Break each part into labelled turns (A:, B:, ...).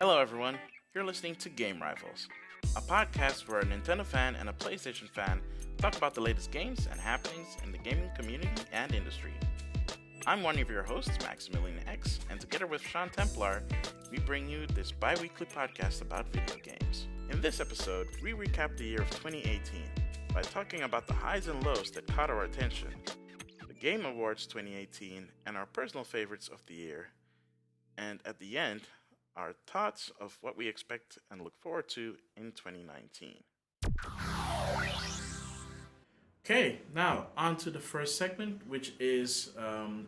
A: Hello, everyone. You're listening to Game Rivals, a podcast where a Nintendo fan and a PlayStation fan talk about the latest games and happenings in the gaming community and industry. I'm one of your hosts, Maximilian X, and together with Sean Templar, we bring you this bi weekly podcast about video games. In this episode, we recap the year of 2018 by talking about the highs and lows that caught our attention, the Game Awards 2018, and our personal favorites of the year. And at the end, our thoughts of what we expect and look forward to in 2019. Okay, now on to the first segment, which is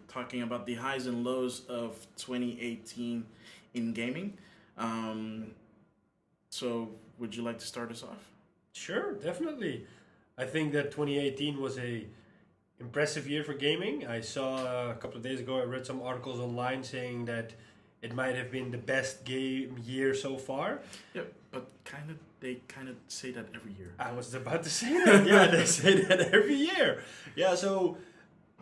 A: talking about the highs and lows of 2018 in gaming. So, would you like to start us off?
B: Sure, definitely. I think that 2018 was a impressive year for gaming. I saw a couple of days ago, I read some articles online saying that it might have been the best game year so far.
A: Yeah, but they kind of say that every year.
B: I was about to say that. Yeah, they say that every year. Yeah, so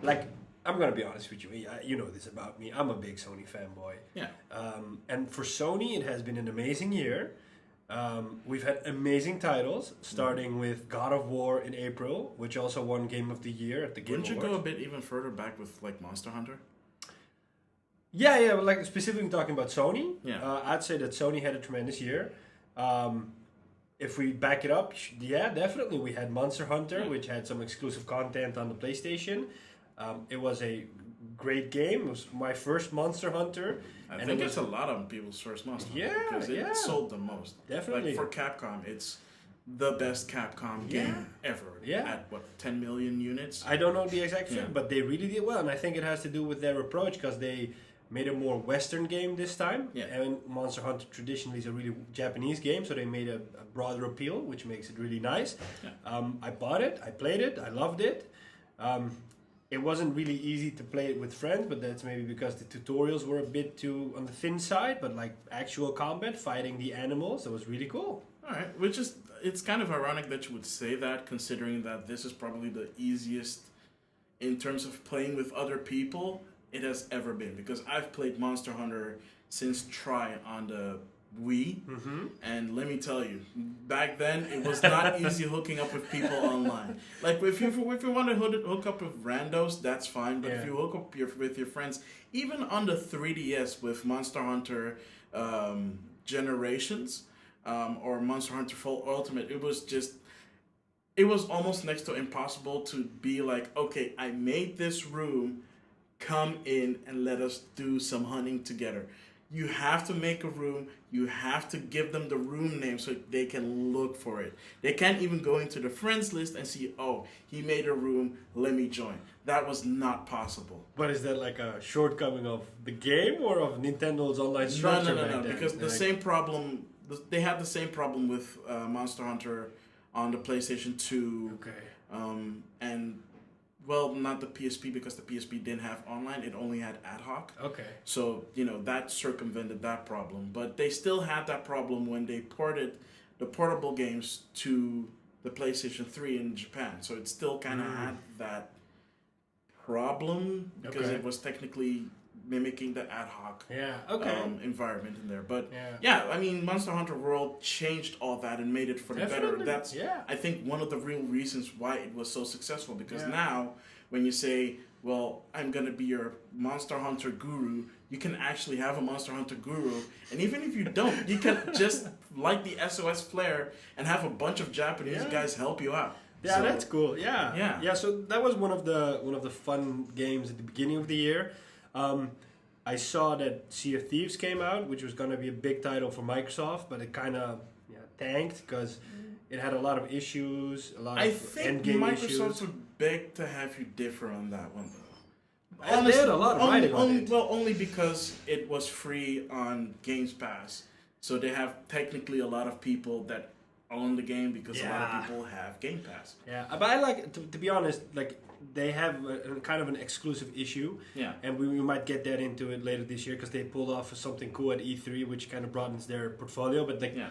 B: like I'm gonna be honest with you. You know this about me. I'm a big Sony fanboy.
A: Yeah.
B: And for Sony, it has been an amazing year. We've had amazing titles, starting with God of War in April, which also won Game of the Year at the Game
A: Wouldn't you
B: Awards.
A: go a bit even further back with like Monster Hunter?
B: Yeah, but like specifically talking about Sony,
A: Yeah.
B: I'd say that Sony had a tremendous year. If we back it up, yeah, definitely. We had Monster Hunter,
A: Yeah.
B: which had some exclusive content on the PlayStation. It was a great game. It was my first Monster Hunter.
A: I
B: And
A: think
B: it
A: it's
B: was-
A: a lot of people's first Monster Hunter
B: Yeah,
A: because
B: yeah.
A: it sold the most.
B: Definitely.
A: Like for Capcom, it's the best Capcom game ever.
B: Yeah.
A: At what, 10 million units?
B: I don't know the exact figure,
A: Yeah.
B: but they really did well. And I think it has to do with their approach because they made a more Western game this time.
A: Yeah.
B: And Monster Hunter traditionally is a really Japanese game, so they made a broader appeal, which makes it really nice.
A: Yeah.
B: I bought it, I played it, I loved it. It wasn't really easy to play it with friends, but that's maybe because the tutorials were a bit too on the thin side. But like actual combat, fighting the animals, that was really cool.
A: All right, which is, it's kind of ironic that you would say that, considering that this is probably the easiest in terms of playing with other people it has ever been. Because I've played Monster Hunter since Try on the Wii, and let me tell you, back then it was not easy hooking up with people online. Like if you want to hook up with randos, that's fine. But if
B: Yeah.
A: you hook up with your friends, even on the 3DS with Monster Hunter Generations or Monster Hunter Full Ultimate, it was almost next to impossible to be like, okay, I made this room, come in and let us do some hunting together. You have to make a room. You have to give them the room name so they can look for it. They can't even go into the friends list and see, oh, he made a room, let me join. That was not possible.
B: But is that like a shortcoming of the game or of Nintendo's online structure?
A: No,
B: back then?
A: because the
B: Like-
A: same problem, they had the same problem with Monster Hunter on the PlayStation 2.
B: Okay.
A: And, well, not the PSP because the PSP didn't have online. It only had ad hoc.
B: Okay.
A: So, that circumvented that problem. But they still had that problem when they ported the portable games to the PlayStation 3 in Japan. So it still kind of had that problem because
B: Okay.
A: it was technically mimicking the ad hoc
B: Yeah. Okay.
A: environment in there. But
B: Yeah.
A: I mean, Monster Hunter World changed all that and made it for the better.
B: Definitely,
A: That's,
B: yeah.
A: I think, one of the real reasons why it was so successful. Because
B: Yeah.
A: now, when you say, well, I'm going to be your Monster Hunter guru, you can actually have a Monster Hunter guru. And even if you don't, you can just light the SOS flare and have a bunch of Japanese
B: Yeah.
A: guys help you out.
B: Yeah,
A: So-
B: that's cool. Yeah.
A: Yeah.
B: Yeah. So that was one of the fun games at the beginning of the year. I saw that Sea of Thieves came out, which was going to be a big title for Microsoft, but it kind of tanked because it had a lot of issues, a lot
A: I
B: of
A: think
B: end game
A: Microsoft
B: issues.
A: would beg to have you differ on that one, though.
B: And they had a lot of writing on it.
A: Well, only because it was free on Games Pass, so they have technically a lot of people that own the game because a lot
B: Yeah.
A: of people have Game Pass.
B: Yeah, but I like to be honest. Like they have a kind of an exclusive issue,
A: Yeah.
B: and we might get that into it later this year because they pulled off something cool at E3, which kind of broadens their portfolio. But like
A: Yeah.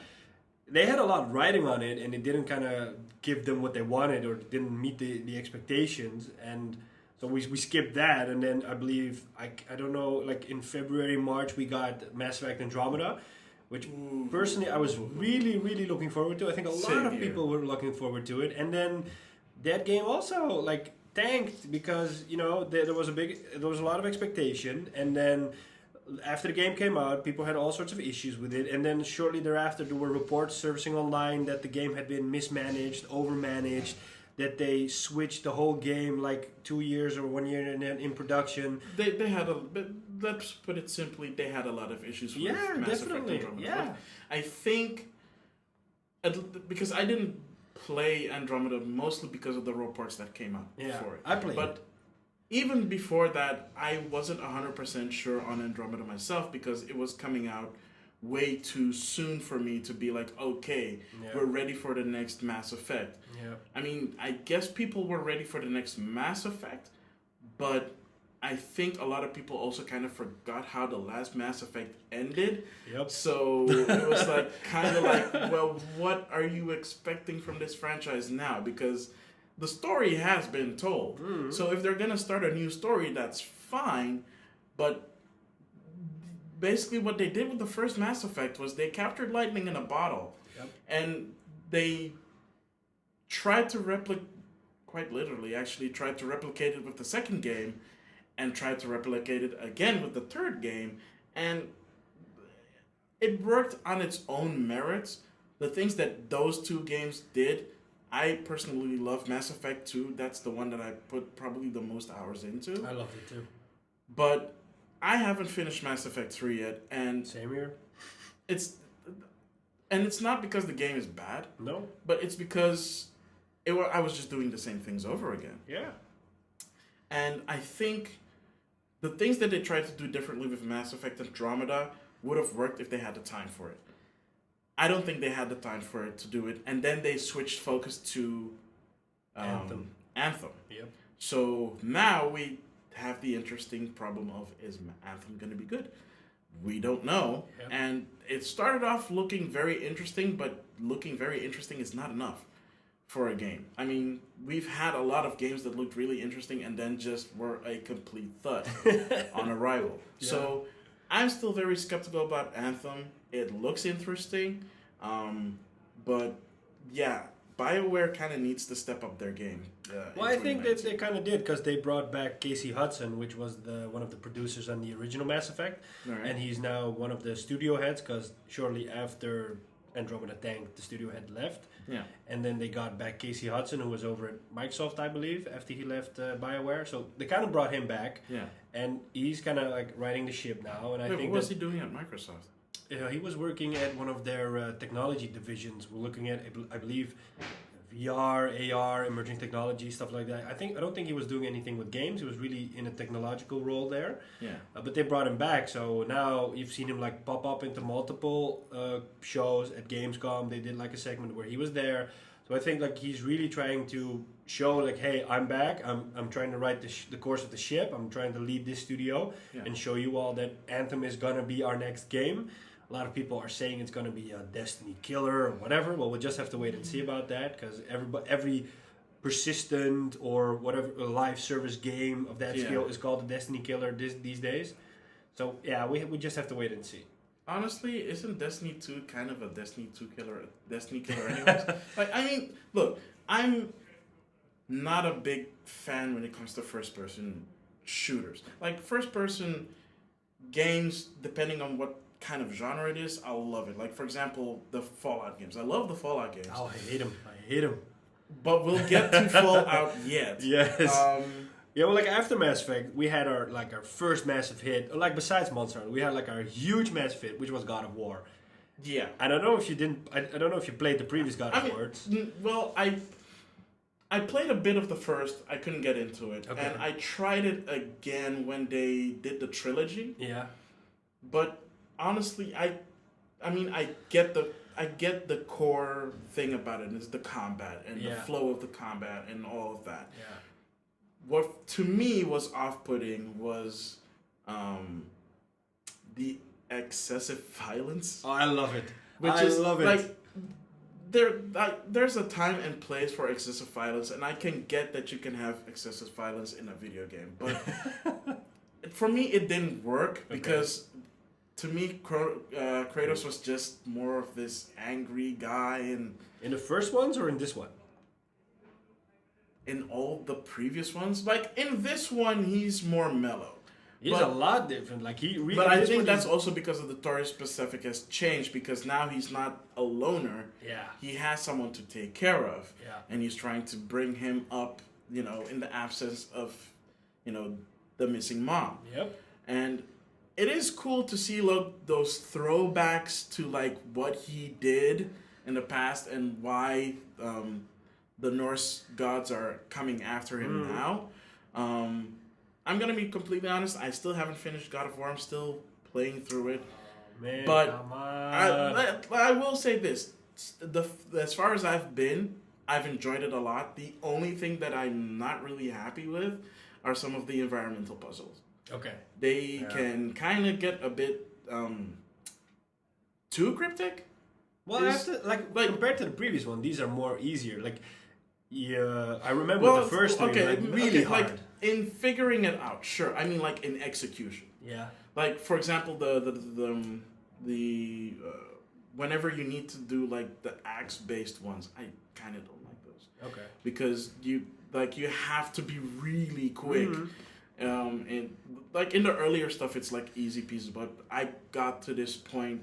B: they had a lot riding on it, and it didn't kind of give them what they wanted or didn't meet the expectations, and so we skipped that. And then I believe I don't know, like in February, March, we got Mass Effect Andromeda, which personally I was really, really looking forward to. I think a lot of people were looking forward to it, and then that game also like tanked because there was a lot of expectation, and then after the game came out, people had all sorts of issues with it, and then shortly thereafter there were reports surfacing online that the game had been mismanaged, overmanaged, that they switched the whole game like 2 years or 1 year in production.
C: They had let's put it simply, they had a lot of issues with Mass
B: definitely.
C: Effect Andromeda. I think because I didn't play Andromeda mostly because of the reports that came out before it.
B: I played
C: but even before that, I wasn't 100% sure on Andromeda myself because it was coming out way too soon for me to be like, okay, we're ready for the next Mass Effect.
B: Yeah.
C: I mean, I guess people were ready for the next Mass Effect, but I think a lot of people also kind of forgot how the last Mass Effect ended.
B: Yep.
C: So it was like kind of like, well, what are you expecting from this franchise now? Because the story has been told. So if they're gonna start a new story, that's fine. But basically, what they did with the first Mass Effect was they captured lightning in a bottle, and they tried to replicate, quite literally, actually tried to replicate it with the second game, and tried to replicate it again with the third game, and it worked on its own merits. The things that those two games did, I personally love Mass Effect 2. That's the one that I put probably the most hours into.
B: I love it too.
C: But I haven't finished Mass Effect 3 yet, and
B: same here.
C: It's not because the game is bad.
B: No.
C: But it's because I was just doing the same things over again.
B: Yeah.
C: And I think the things that they tried to do differently with Mass Effect Andromeda would have worked if they had the time for it. I don't think they had the time for it to do it, and then they switched focus to Anthem.
B: Yep.
C: So now we have the interesting problem of, is Anthem going to be good? We don't know. Yep. And it started off looking very interesting, but looking very interesting is not enough for a game. I mean, we've had a lot of games that looked really interesting and then just were a complete thud on arrival. Yeah. So I'm still very skeptical about Anthem. It looks interesting, but yeah, BioWare kind of needs to step up their game.
B: Well, I think that they kind of did, because they brought back Casey Hudson, which was one of the producers on the original Mass Effect, and he's now one of the studio heads, because shortly after Andromeda tanked, the studio head left.
C: Yeah.
B: And then they got back Casey Hudson, who was over at Microsoft, I believe, after he left BioWare. So they kind of brought him back.
C: Yeah.
B: And he's kind of like riding the ship now. And I think
C: what was he doing at Microsoft?
B: He was working at one of their technology divisions. We're looking at, I believe, VR, AR, emerging technology, stuff like that. I don't think he was doing anything with games. He was really in a technological role there.
C: Yeah.
B: But they brought him back, so now you've seen him like pop up into multiple shows at Gamescom. They did like a segment where he was there. So I think like he's really trying to show like, hey, I'm back. I'm trying to write the course of the ship. I'm trying to lead this studio and show you all that Anthem is gonna be our next game. A lot of people are saying it's going to be a Destiny killer or whatever. Well, we'll just have to wait and see about that, because every persistent or whatever live service game of that scale is called a Destiny killer these days. So yeah, we just have to wait and see.
C: Honestly, isn't Destiny 2 kind of a Destiny killer anyways? Like, I mean, look, I'm not a big fan when it comes to first-person shooters. Like, first-person games, depending on what kind of genre it is, I'll love it. Like, for example, the Fallout games. I love the Fallout games.
B: Oh, I hate them.
C: But we'll get to Fallout yet.
B: Yes. Yeah, well, like after Mass Effect, we had our first massive hit. Like besides Monster Hunter, we had like our huge massive hit, which was God of War.
C: Yeah.
B: I don't know if you didn't. I don't know if you played the previous God of War.
C: Well, I played a bit of the first. I couldn't get into it, and I tried it again when they did the trilogy.
B: Yeah.
C: But honestly, I get the core thing about it. It's the combat and the flow of the combat and all of that.
B: Yeah.
C: What to me was off-putting was the excessive violence.
B: Oh, I love it.
C: I love it. Like there's a time and place for excessive violence, and I can get that you can have excessive violence in a video game, but for me it didn't work because to me, Kratos was just more of this angry guy, and
B: In the first ones or in this one?
C: in all the previous ones, like in this one, he's more mellow.
B: He's a lot different. Like he really.
C: But I
B: this
C: think
B: one
C: that's
B: is-
C: also because of the Taurus Pacific has changed, because now he's not a loner.
B: Yeah.
C: He has someone to take care of.
B: Yeah.
C: And he's trying to bring him up, in the absence of, the missing mom.
B: Yep.
C: And it is cool to see those throwbacks to like what he did in the past and why the Norse gods are coming after him now. I'm gonna be completely honest. I still haven't finished God of War. I'm still playing through it.
B: Man,
C: But
B: come on.
C: I will say this: as far as I've been, I've enjoyed it a lot. The only thing that I'm not really happy with are some of the environmental puzzles.
B: Okay.
C: They can kind of get a bit too cryptic.
B: Well,
C: Is-
B: after, like
C: like-
B: compared to the previous one, these are more easier. Like, yeah, I remember the first three, like, really hard.
C: like in figuring it out, sure. I mean, like in execution.
B: Yeah.
C: Like for example, the whenever you need to do like the axe based ones, I kind of don't like those
B: Okay.
C: because you have to be really quick.
B: Mm-hmm.
C: And like in the earlier stuff, it's like easy peasy. But I got to this point.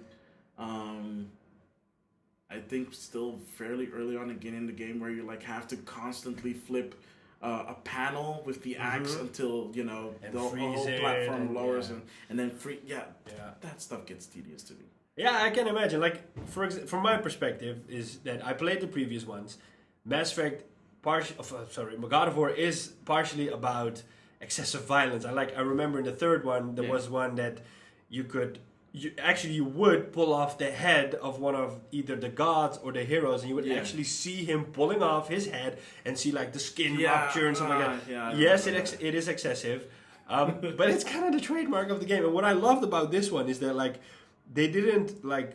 C: I think still fairly early on again in the game where you like have to constantly flip a panel with the axe until
B: And
C: the whole
B: freeze it
C: platform
B: and-
C: lowers
B: yeah.
C: and then free. Yeah,
B: Yeah.
C: that stuff gets tedious to me.
B: Yeah, I can imagine. Like, from my perspective, is that I played the previous ones. Mass Effect, God of War is partially about excessive violence. I remember in the third one there was one that you would pull off the head of one of either the gods or the heroes, and you would
C: Yeah.
B: actually see him pulling off his head and see like the skin
C: Yeah,
B: rupture and something like that.
C: yeah, I
B: Yes,
C: remember
B: it is excessive, but it's kind of the trademark of the game. And what I loved about this one is that like they didn't like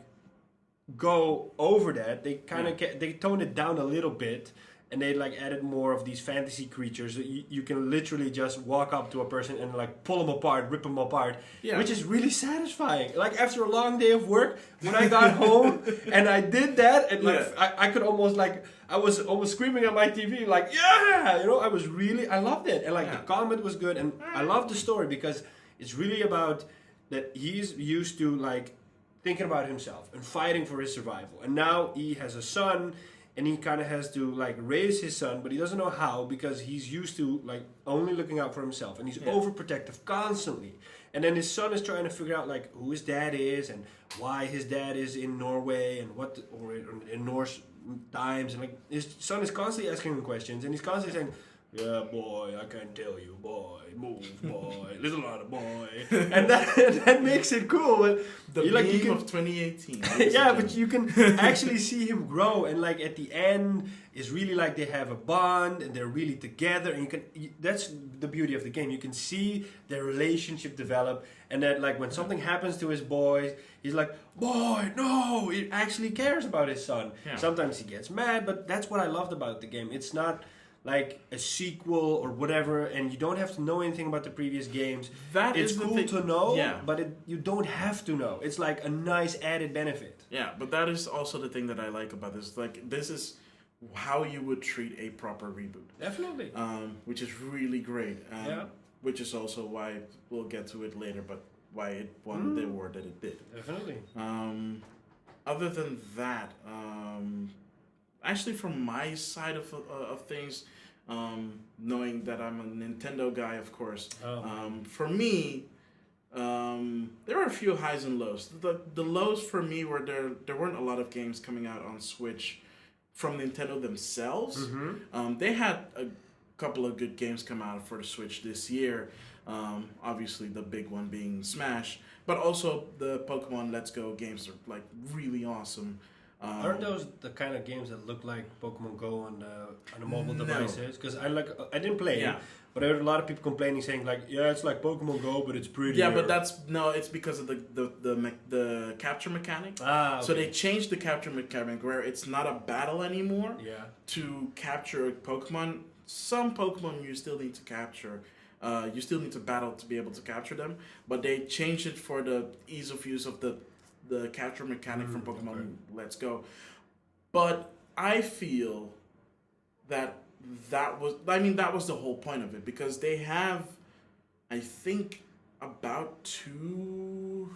B: go over that. They kind of they toned it down a little bit. And they like added more of these fantasy creatures. You can literally just walk up to a person and like pull them apart, rip them apart, which is really satisfying. Like after a long day of work, when I got home and I did that, and like I could almost like I was almost screaming at my TV like I loved it, and like the combat was good, and I loved the story because it's really about that he's used to like thinking about himself and fighting for his survival, and now he has a son. And he kind of has to like raise his son, but he doesn't know how because he's used to like only looking out for himself, and he's overprotective constantly. And then his son is trying to figure out like who his dad is and why his dad is in Norway and or in Norse times, and like his son is constantly asking him questions, and he's constantly saying, "Yeah, boy, I can tell you, boy, move, boy, little lot boy," and that makes it cool. But
C: The meme of 2018.
B: yeah, but you can actually see him grow, and like at the end, it's really like they have a bond and they're really together, and that's the beauty of the game. You can see their relationship develop, and that like when something happens to his boys, he's like, "Boy, no!" He actually cares about his son.
C: Yeah.
B: Sometimes he gets mad, but that's what I loved about the game. It's not like a sequel or whatever, and you don't have to know anything about the previous games.
C: That
B: It's
C: is the
B: cool
C: thing-
B: to know,
C: yeah.
B: but you don't have to know. It's like a nice added benefit.
C: Yeah, but that is also the thing that I like about this. Like, this is how you would treat a proper reboot,
B: Definitely.
C: which is really great.
B: Yeah.
C: Which is also why we'll get to it later, but why it won the award that it did.
B: Definitely.
C: Other than that, actually, from my side of things, knowing that I'm a Nintendo guy, of course, for me, there were a few highs and lows. The lows for me were there weren't a lot of games coming out on Switch from Nintendo themselves. They had a couple of good games come out for the Switch this year. Obviously, the big one being Smash, but also the Pokemon Let's Go games are like really awesome.
B: Aren't those the kind of games that look like Pokemon Go on the mobile
C: No.
B: devices? Because I didn't play
C: Yeah.
B: it, but I heard a lot of people complaining, saying like, "Yeah, it's like Pokemon Go, but it's prettier."
C: Yeah, but it's because of the capture mechanic.
B: okay.
C: So they changed the capture mechanic where it's not a battle anymore.
B: Yeah.
C: To capture a Pokemon, some Pokemon you still need to capture, You still need to battle to be able to capture them, but they changed it for the ease of use of the capture mechanic from Pokemon Let's Go. But I feel that that was the whole point of it, because they have, I think, about 200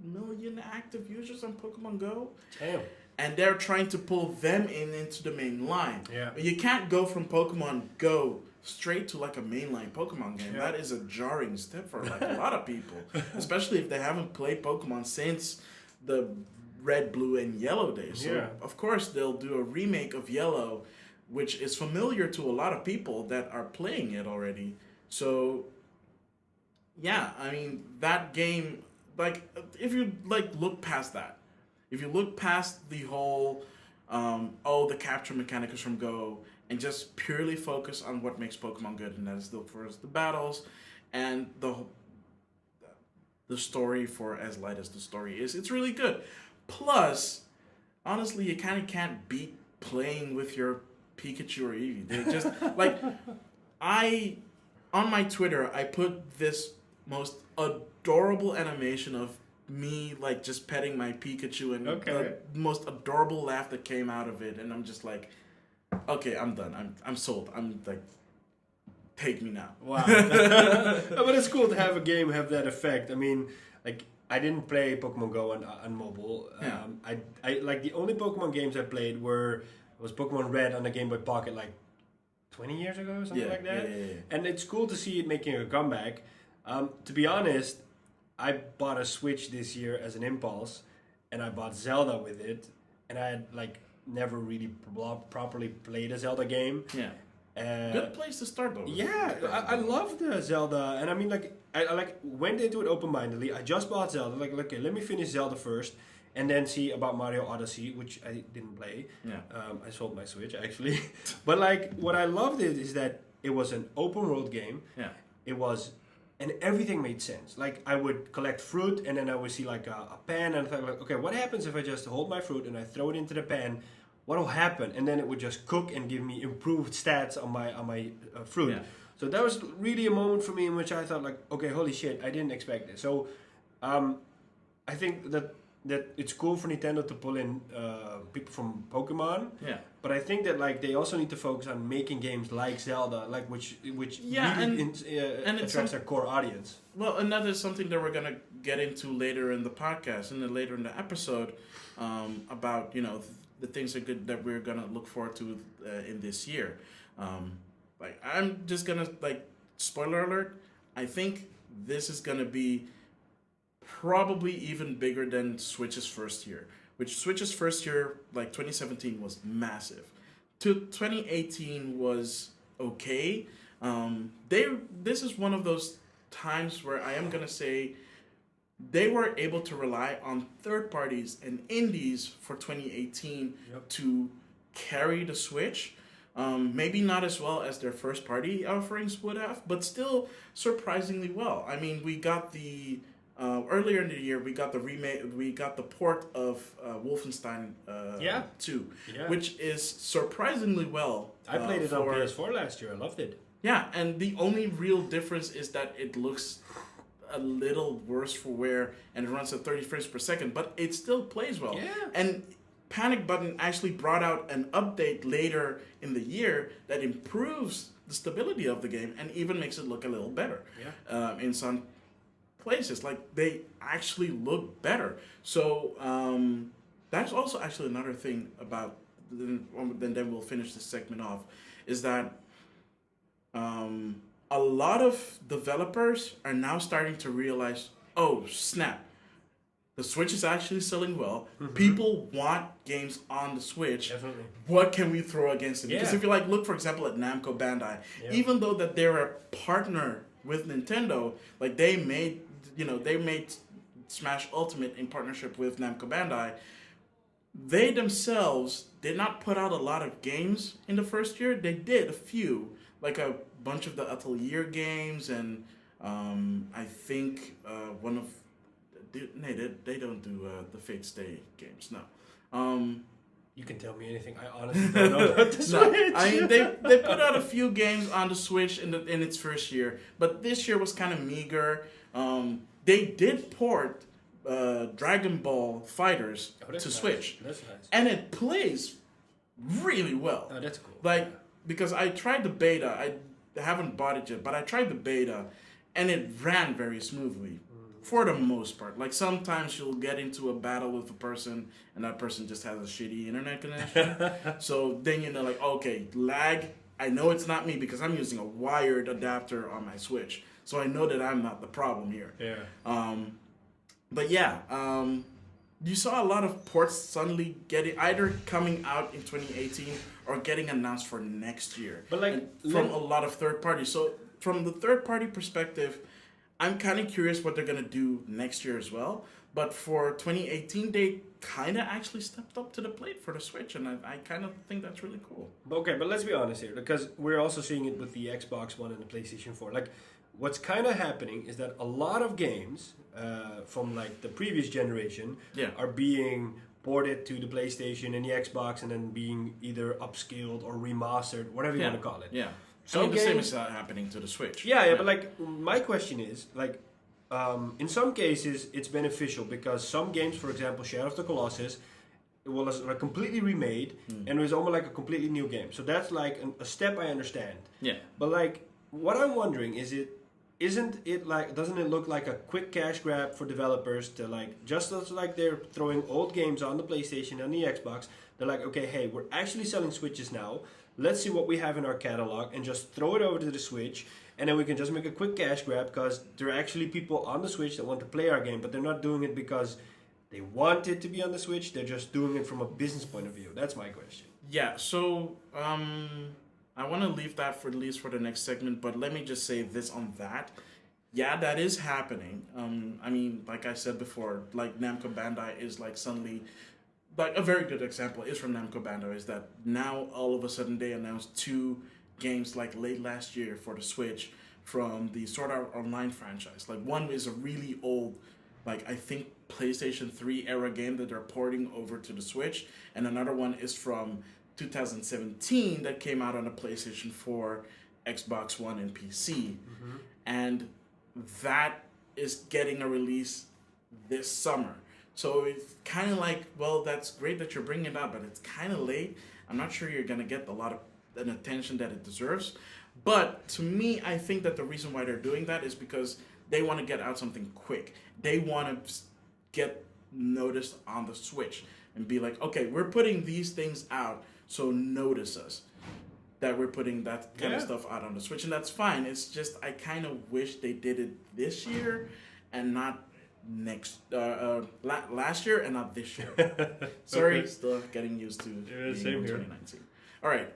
C: million active users on Pokemon Go.
B: Damn.
C: And they're trying to pull them into the main line.
B: Yeah.
C: But you can't go from Pokemon Go straight to like a mainline Pokemon game.
B: Yeah.
C: That is a jarring step for like a lot of people, especially if they haven't played Pokemon since the Red, Blue, and Yellow days. So of course they'll do a remake of Yellow, which is familiar to a lot of people that are playing it already. So yeah, I mean that game, like if you like look past that, if you look past the whole the capture mechanic is from Go, and just purely focus on what makes Pokemon good, and that is the battles and the story. For as light as the story is, it's really good. Plus, honestly, you kind of can't beat playing with your Pikachu or Eevee. They just like on my Twitter, I put this most adorable animation of me like just petting my Pikachu, and the most adorable laugh that came out of it, and I'm just like, okay, I'm done. I'm sold. I'm like, take me now.
B: Wow. But it's cool to have a game have that effect. I mean, like, I didn't play Pokemon Go on mobile.
C: Yeah.
B: I like the only Pokemon games I played was Pokemon Red on the Game Boy Pocket like 20 years ago, something like that.
C: Yeah.
B: And it's cool to see it making a comeback. To be honest, I bought a Switch this year as an impulse, and I bought Zelda with it, and I had like never really properly played a Zelda game.
C: Yeah. Good place to start though.
B: Yeah, I love the Zelda, and I mean like I like went into it open-mindedly. I just bought Zelda, like okay, let me finish Zelda first, and then see about Mario Odyssey, which I didn't play.
C: Yeah.
B: I sold my Switch actually, but like what I loved is that it was an open world game.
C: Yeah.
B: It was. And everything made sense. Like, I would collect fruit, and then I would see, like, a pan, and I thought, like, okay, what happens if I just hold my fruit and I throw it into the pan? What will happen? And then it would just cook and give me improved stats on my fruit.
C: Yeah.
B: So that was really a moment for me in which I thought, like, okay, holy shit, I didn't expect this. So, I think that it's cool for Nintendo to pull in people from Pokemon.
C: Yeah.
B: But I think that like they also need to focus on making games like Zelda, like which
C: Yeah,
B: really
C: and it's
B: attracts their core audience.
C: Well, and that is something that we're gonna get into later in the podcast and then later in the episode about the things that we're gonna look forward to in this year. Like I'm just gonna like spoiler alert. I think this is gonna be probably even bigger than Switch's first year. Which Switch's first year, like 2017, was massive. 2018 was okay. This is one of those times where I am gonna say they were able to rely on third parties and indies for 2018 to carry the Switch. Maybe not as well as their first party offerings would have, but still surprisingly well. I mean, we got the earlier in the year, we got the remake. We got the port of Wolfenstein 2, which is surprisingly well.
B: I played it on PS4 last year. I loved it.
C: Yeah, and the only real difference is that it looks a little worse for wear, and it runs at 30 frames per second, but it still plays well.
B: Yeah.
C: And Panic Button actually brought out an update later in the year that improves the stability of the game and even makes it look a little better.
B: Yeah.
C: In some places, like they actually look better. So that's also actually another thing about. Then we'll finish this segment off. Is that a lot of developers are now starting to realize, oh snap, the Switch is actually selling well. Mm-hmm. People want games on the Switch.
B: Definitely.
C: What can we throw against it?
B: Yeah.
C: Because if you like, look for example at Namco Bandai, even though that they're a partner with Nintendo, like they made Smash Ultimate in partnership with Namco Bandai. They themselves did not put out a lot of games in the first year. They did a few, like a bunch of the Atelier games, and I think one of they don't do the Fate Stay games. No.
B: You can tell me anything. I honestly don't know about the
C: No,
B: Switch.
C: I mean they put out a few games on the Switch in its first year, but this year was kind of meager. They did port Dragon Ball Fighters to
B: nice.
C: Switch,
B: That's nice.
C: and it plays really well.
B: Oh, that's cool.
C: Like, because I tried the beta, I haven't bought it yet, but I tried the beta, and it ran very smoothly for the most part. Like, sometimes you'll get into a battle with a person, and that person just has a shitty internet connection. So then you know, like, okay, lag. I know it's not me because I'm using a wired adapter on my Switch, so I know that I'm not the problem here.
B: Yeah.
C: But yeah, you saw a lot of ports suddenly getting either coming out in 2018 or getting announced for next year.
B: But like,
C: and from a lot of third parties. So from the third party perspective, I'm kind of curious what they're gonna do next year as well. But for 2018, they kind of actually stepped up to the plate for the Switch, and I kind of think that's really cool.
B: Okay, but let's be honest here, because we're also seeing it with the Xbox One and the PlayStation 4. Like, what's kind of happening is that a lot of games from like the previous generation are being ported to the PlayStation and the Xbox, and then being either upscaled or remastered, whatever you want to call it.
C: Yeah.
B: Some
C: the same
B: games-
C: is happening to the Switch.
B: Yeah, but like my question is like, in some cases it's beneficial because some games, for example, Shadow of the Colossus, it was like completely remade and it was almost like a completely new game. So that's like a step I understand.
C: Yeah.
B: But like, what I'm wondering is doesn't it look like a quick cash grab for developers to like, just as like they're throwing old games on the PlayStation and the Xbox, they're like, okay, hey, we're actually selling Switches now. Let's see what we have in our catalog and just throw it over to the Switch, and then we can just make a quick cash grab because there are actually people on the Switch that want to play our game, but they're not doing it because they want it to be on the Switch. They're just doing it from a business point of view. That's my question.
C: Yeah, so I want to leave that for at least for the next segment, but let me just say this on that. Yeah, that is happening. I mean, like I said before, like Namco Bandai is like suddenly, like a very good example is from Namco Bandai is that now all of a sudden they announced 2 games like late last year for the Switch from the Sword Art Online franchise. Like one is a really old, like I think PlayStation 3 era game that they're porting over to the Switch, and another one is from 2017 that came out on the PlayStation 4, Xbox One, and PC. And that is getting a release this summer. So it's kind of like, well, that's great that you're bringing it out, but it's kind of late. I'm not sure you're going to get a lot of an attention that it deserves. But to me, I think that the reason why they're doing that is because they want to get out something quick. They want to get noticed on the Switch and be like, okay, we're putting these things out, so notice us that we're putting that kind of stuff out on the Switch. And that's fine. It's just I kind of wish they did it this year and not last year and not this year. Sorry, still getting used to being
B: same
C: in
B: here.
C: 2019. All right.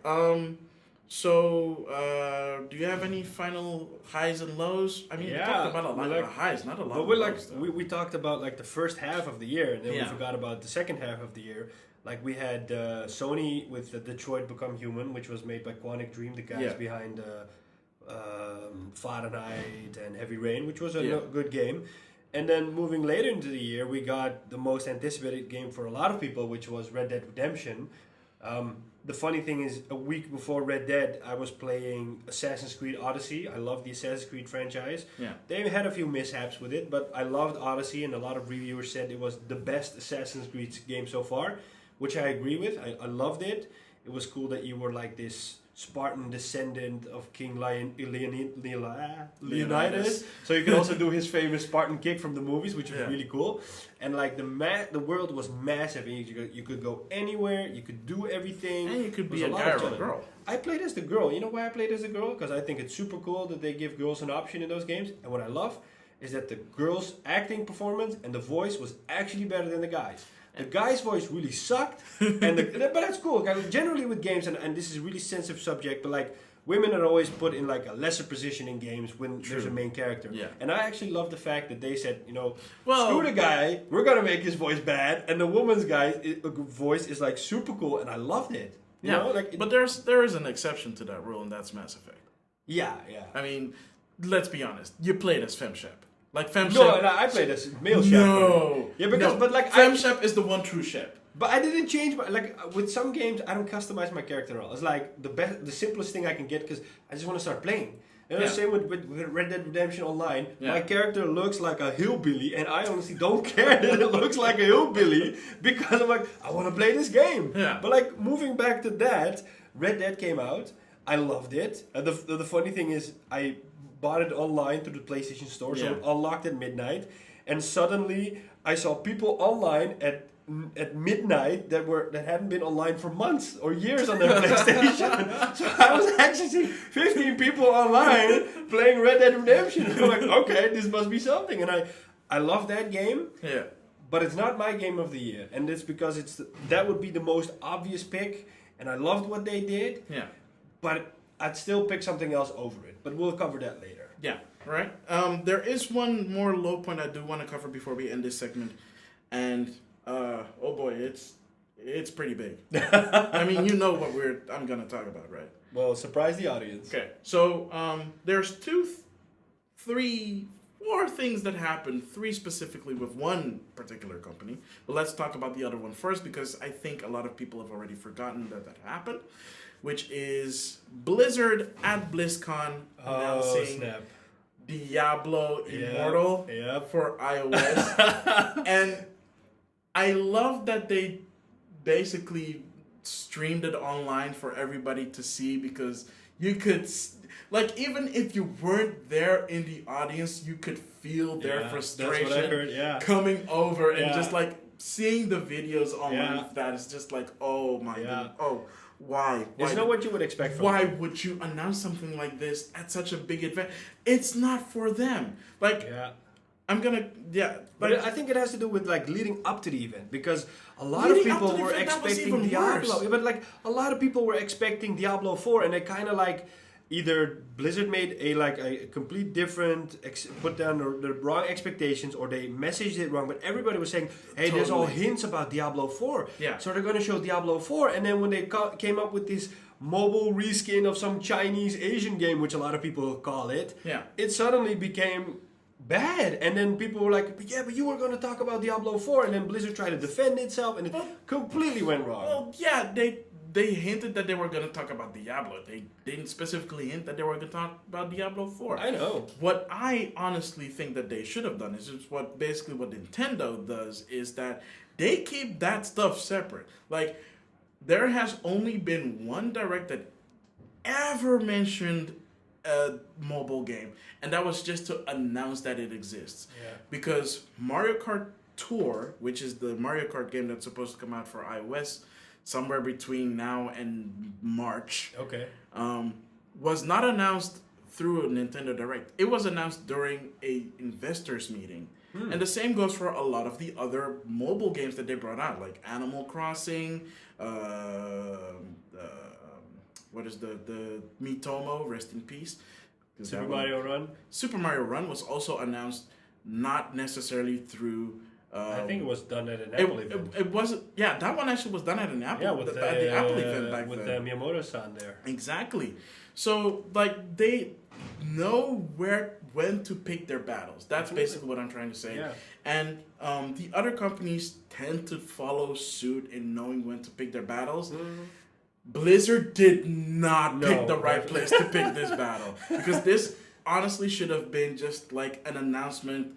C: So do you have any final highs and lows? I mean, we talked about a lot of highs, not a lot
B: But
C: of
B: we're
C: lows.
B: like we talked about like the first half of the year, and then we
C: Yeah.
B: forgot about the second half of the year. Like we had Sony with the Detroit Become Human, which was made by Quantic Dream, the guys behind Fahrenheit and Heavy Rain, which was a good game. And then moving later into the year, we got the most anticipated game for a lot of people, which was Red Dead Redemption. The funny thing is, a week before Red Dead, I was playing Assassin's Creed Odyssey. I love the Assassin's Creed franchise.
C: Yeah.
B: They had a few mishaps with it, but I loved Odyssey, and a lot of reviewers said it was the best Assassin's Creed game so far, which I agree with. I loved it. It was cool that you were like this Spartan descendant of King Leonidas. So you could also do his famous Spartan kick from the movies, which was really cool. And like the world was massive, and you could go anywhere, you could do everything.
C: And you could
B: It
C: be
B: was
C: a
B: lot
C: guy
B: of
C: or a
B: fun.
C: girl.
B: I played as the girl. You know why I played as the girl? Because I think it's super cool that they give girls an option in those games. And what I love is that the girls' acting performance and the voice was actually better than the guys. The guy's voice really sucked, but that's cool. Generally with games, and this is a really sensitive subject, but like women are always put in like a lesser position in games when there's a main character.
C: Yeah.
B: And I actually love the fact that they said,
C: Well-
B: screw the guy, we're gonna make his voice bad, and the woman's voice is like super cool, and I loved it. You know, like
C: but there is an exception to that rule, and that's Mass Effect.
B: yeah.
C: I mean, let's be honest. You played as FemShep. Like FemShep.
B: No, I played as male Shep.
C: No.
B: Yeah, because
C: No.
B: but like
C: FemShep is the one true Shep.
B: But I didn't change my with some games. I don't customize my character at all. It's like the simplest thing I can get because I just want to start playing. And the same with Red Dead Redemption Online. Yeah. My character looks like a hillbilly, and I honestly don't care that it looks like a hillbilly because I'm like, I want to play this game.
C: Yeah.
B: But like moving back to that, Red Dead came out. I loved it. And the funny thing is, I bought it online through the PlayStation Store, so it unlocked at midnight, and suddenly I saw people online at midnight that hadn't been online for months or years on their PlayStation. So I was actually seeing 15 people online playing Red Dead Redemption. I'm like, okay, this must be something. And I love that game.
C: Yeah.
B: But it's not my game of the year, and it's because that would be the most obvious pick. And I loved what they did.
C: Yeah.
B: But I'd still pick something else over it. But we'll cover that later.
C: Yeah. Right. There is one more low point I do want to cover before we end this segment, and oh boy, it's pretty big. I mean, you know what I'm gonna talk about, right?
B: Well, surprise the audience.
C: Okay, so there's 2, 3, 4 things that happened. 3 specifically with one particular company, but let's talk about the other one first because I think a lot of people have already forgotten that happened, which is Blizzard at BlizzCon announcing Diablo Immortal for iOS, and I love that they basically streamed it online for everybody to see because you could, like, even if you weren't there in the audience, you could feel their frustration coming over and just like seeing the videos online. That is just like, oh my god, why?
B: It's not what you would expect from
C: Why
B: them.
C: would you announce something like this at such a big event? It's not for them. Like. I'm gonna,
B: but I think it has to do with like leading up to the event because a lot of people were expecting Diablo. But like a lot of people were expecting Diablo 4, and they kind of like either Blizzard made a complete different, put down the wrong expectations, or they messaged it wrong. But everybody was saying, hey, there's all hints about Diablo 4.
C: Yeah.
B: So they're gonna show Diablo 4, and then when they came up with this mobile reskin of some Chinese Asian game, which a lot of people call it, it suddenly became bad, and then people were like, but you were going to talk about Diablo 4, and then Blizzard tried to defend itself, and it completely went wrong.
C: Well, they hinted that they were going to talk about Diablo. They didn't specifically hint that they were going to talk about Diablo 4.
B: I know.
C: What I honestly think that they should have done is just what Nintendo does is that they keep that stuff separate. Like, there has only been one Direct that ever mentioned a mobile game, and that was just to announce that it exists. Because Mario Kart Tour, which is the Mario Kart game that's supposed to come out for iOS somewhere between now and March, was not announced through a Nintendo Direct. It was announced during a investors meeting. And the same goes for a lot of the other mobile games that they brought out, like Animal Crossing, what is the Miitomo, rest in peace.
B: Super Mario Run?
C: Super Mario Run was also announced not necessarily through...
B: I think it was done at an Apple event.
C: It wasn't... Yeah, that one actually was done at an Apple, at the Apple event back
B: with
C: then.
B: With Miyamoto-san there.
C: Exactly. So, like, they know when to pick their battles. That's basically what I'm trying to say. And the other companies tend to follow suit in knowing when to pick their battles. Blizzard did not pick the right place to pick this battle. Because this honestly should have been just like an announcement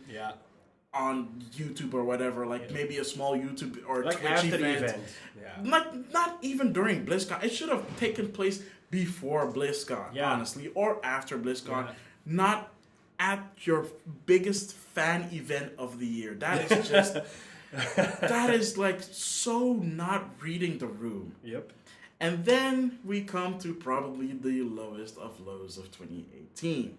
C: on YouTube or whatever. Like maybe a small YouTube or
B: like
C: Twitch
B: after
C: event.
B: The event.
C: Not even during BlizzCon. It should have taken place before BlizzCon, honestly. Or after BlizzCon. Not at your biggest fan event of the year. That is just... that is like so not reading the room. And then we come to probably the lowest of lows of 2018.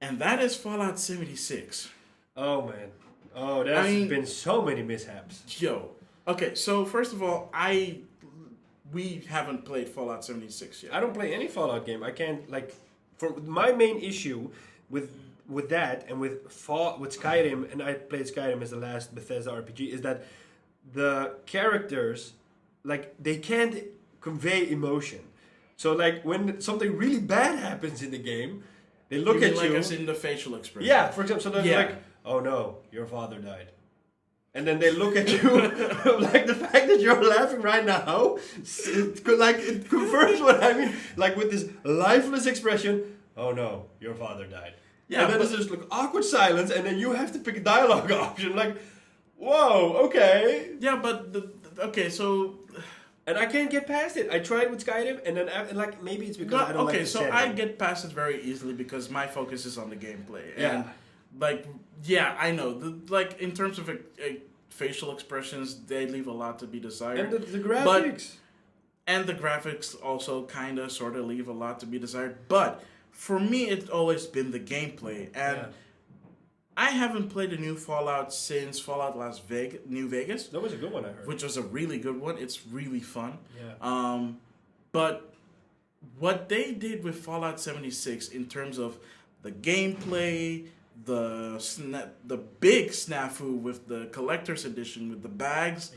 C: And that is Fallout 76.
B: Oh, man. Oh, there's been so many mishaps.
C: Yo. Okay, so first of all, we haven't played Fallout 76 yet.
B: I don't play any Fallout game. I can't, like... For my main issue with that and with Skyrim, and I played Skyrim as the last Bethesda RPG, is that the characters, like, they can't convey emotion. So, like, when something really bad happens in the game, they look at you...
C: like as in the facial expression.
B: Yeah, for example, so they're like, oh no, your father died. And then they look at you like the fact that you're laughing right now, it confirms what I mean. Like with this lifeless expression, oh no, your father died.
C: Yeah,
B: and then
C: but-
B: there's this like awkward silence, and then you have to pick a dialogue option. Like, whoa, okay.
C: Yeah, but okay, so
B: And I can't get past it. I tried with Skyrim, and then like maybe it's because I don't like
C: okay,
B: the
C: so
B: setting.
C: I get past it very easily because my focus is on the gameplay.
B: Yeah.
C: And like, yeah, I know. Like in terms of facial expressions, they leave a lot to be desired.
B: and the graphics.
C: And the graphics also kind of sort of leave a lot to be desired. But for me, it's always been the gameplay. And I haven't played a new Fallout since Fallout New Vegas,
B: That was a good one, I heard.
C: which was a really good one. It's really fun.
B: Yeah.
C: But what they did with Fallout 76 in terms of the gameplay, the big snafu with the collector's edition with the bags,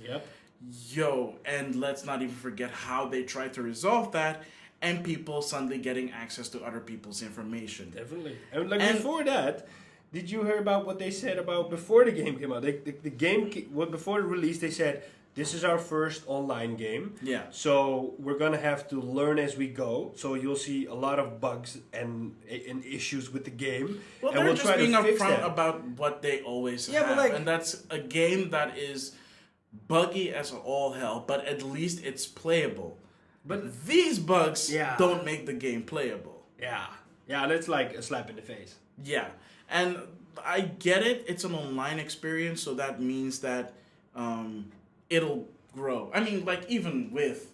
B: Yep.
C: and let's not even forget how they tried to resolve that, and people suddenly getting access to other people's information.
B: Definitely. And like
C: And-
B: before that, did you hear about what they said about before the game came out? The game, before the release, they said, this is our first online game.
C: Yeah.
B: So we're going to have to learn as we go. So you'll see a lot of bugs and issues with the game.
C: Well,
B: and
C: they're
B: we'll
C: just
B: try
C: being
B: to fix
C: upfront
B: that.
C: about what they always
B: Yeah, but
C: have,
B: like-
C: and that's a game that is buggy as all hell, but at least it's playable.
B: But
C: These bugs
B: Yeah.
C: don't make the game playable.
B: yeah, that's like a slap in the face.
C: Yeah, and I get it. It's an online experience, so that means that it'll grow. I mean, like even with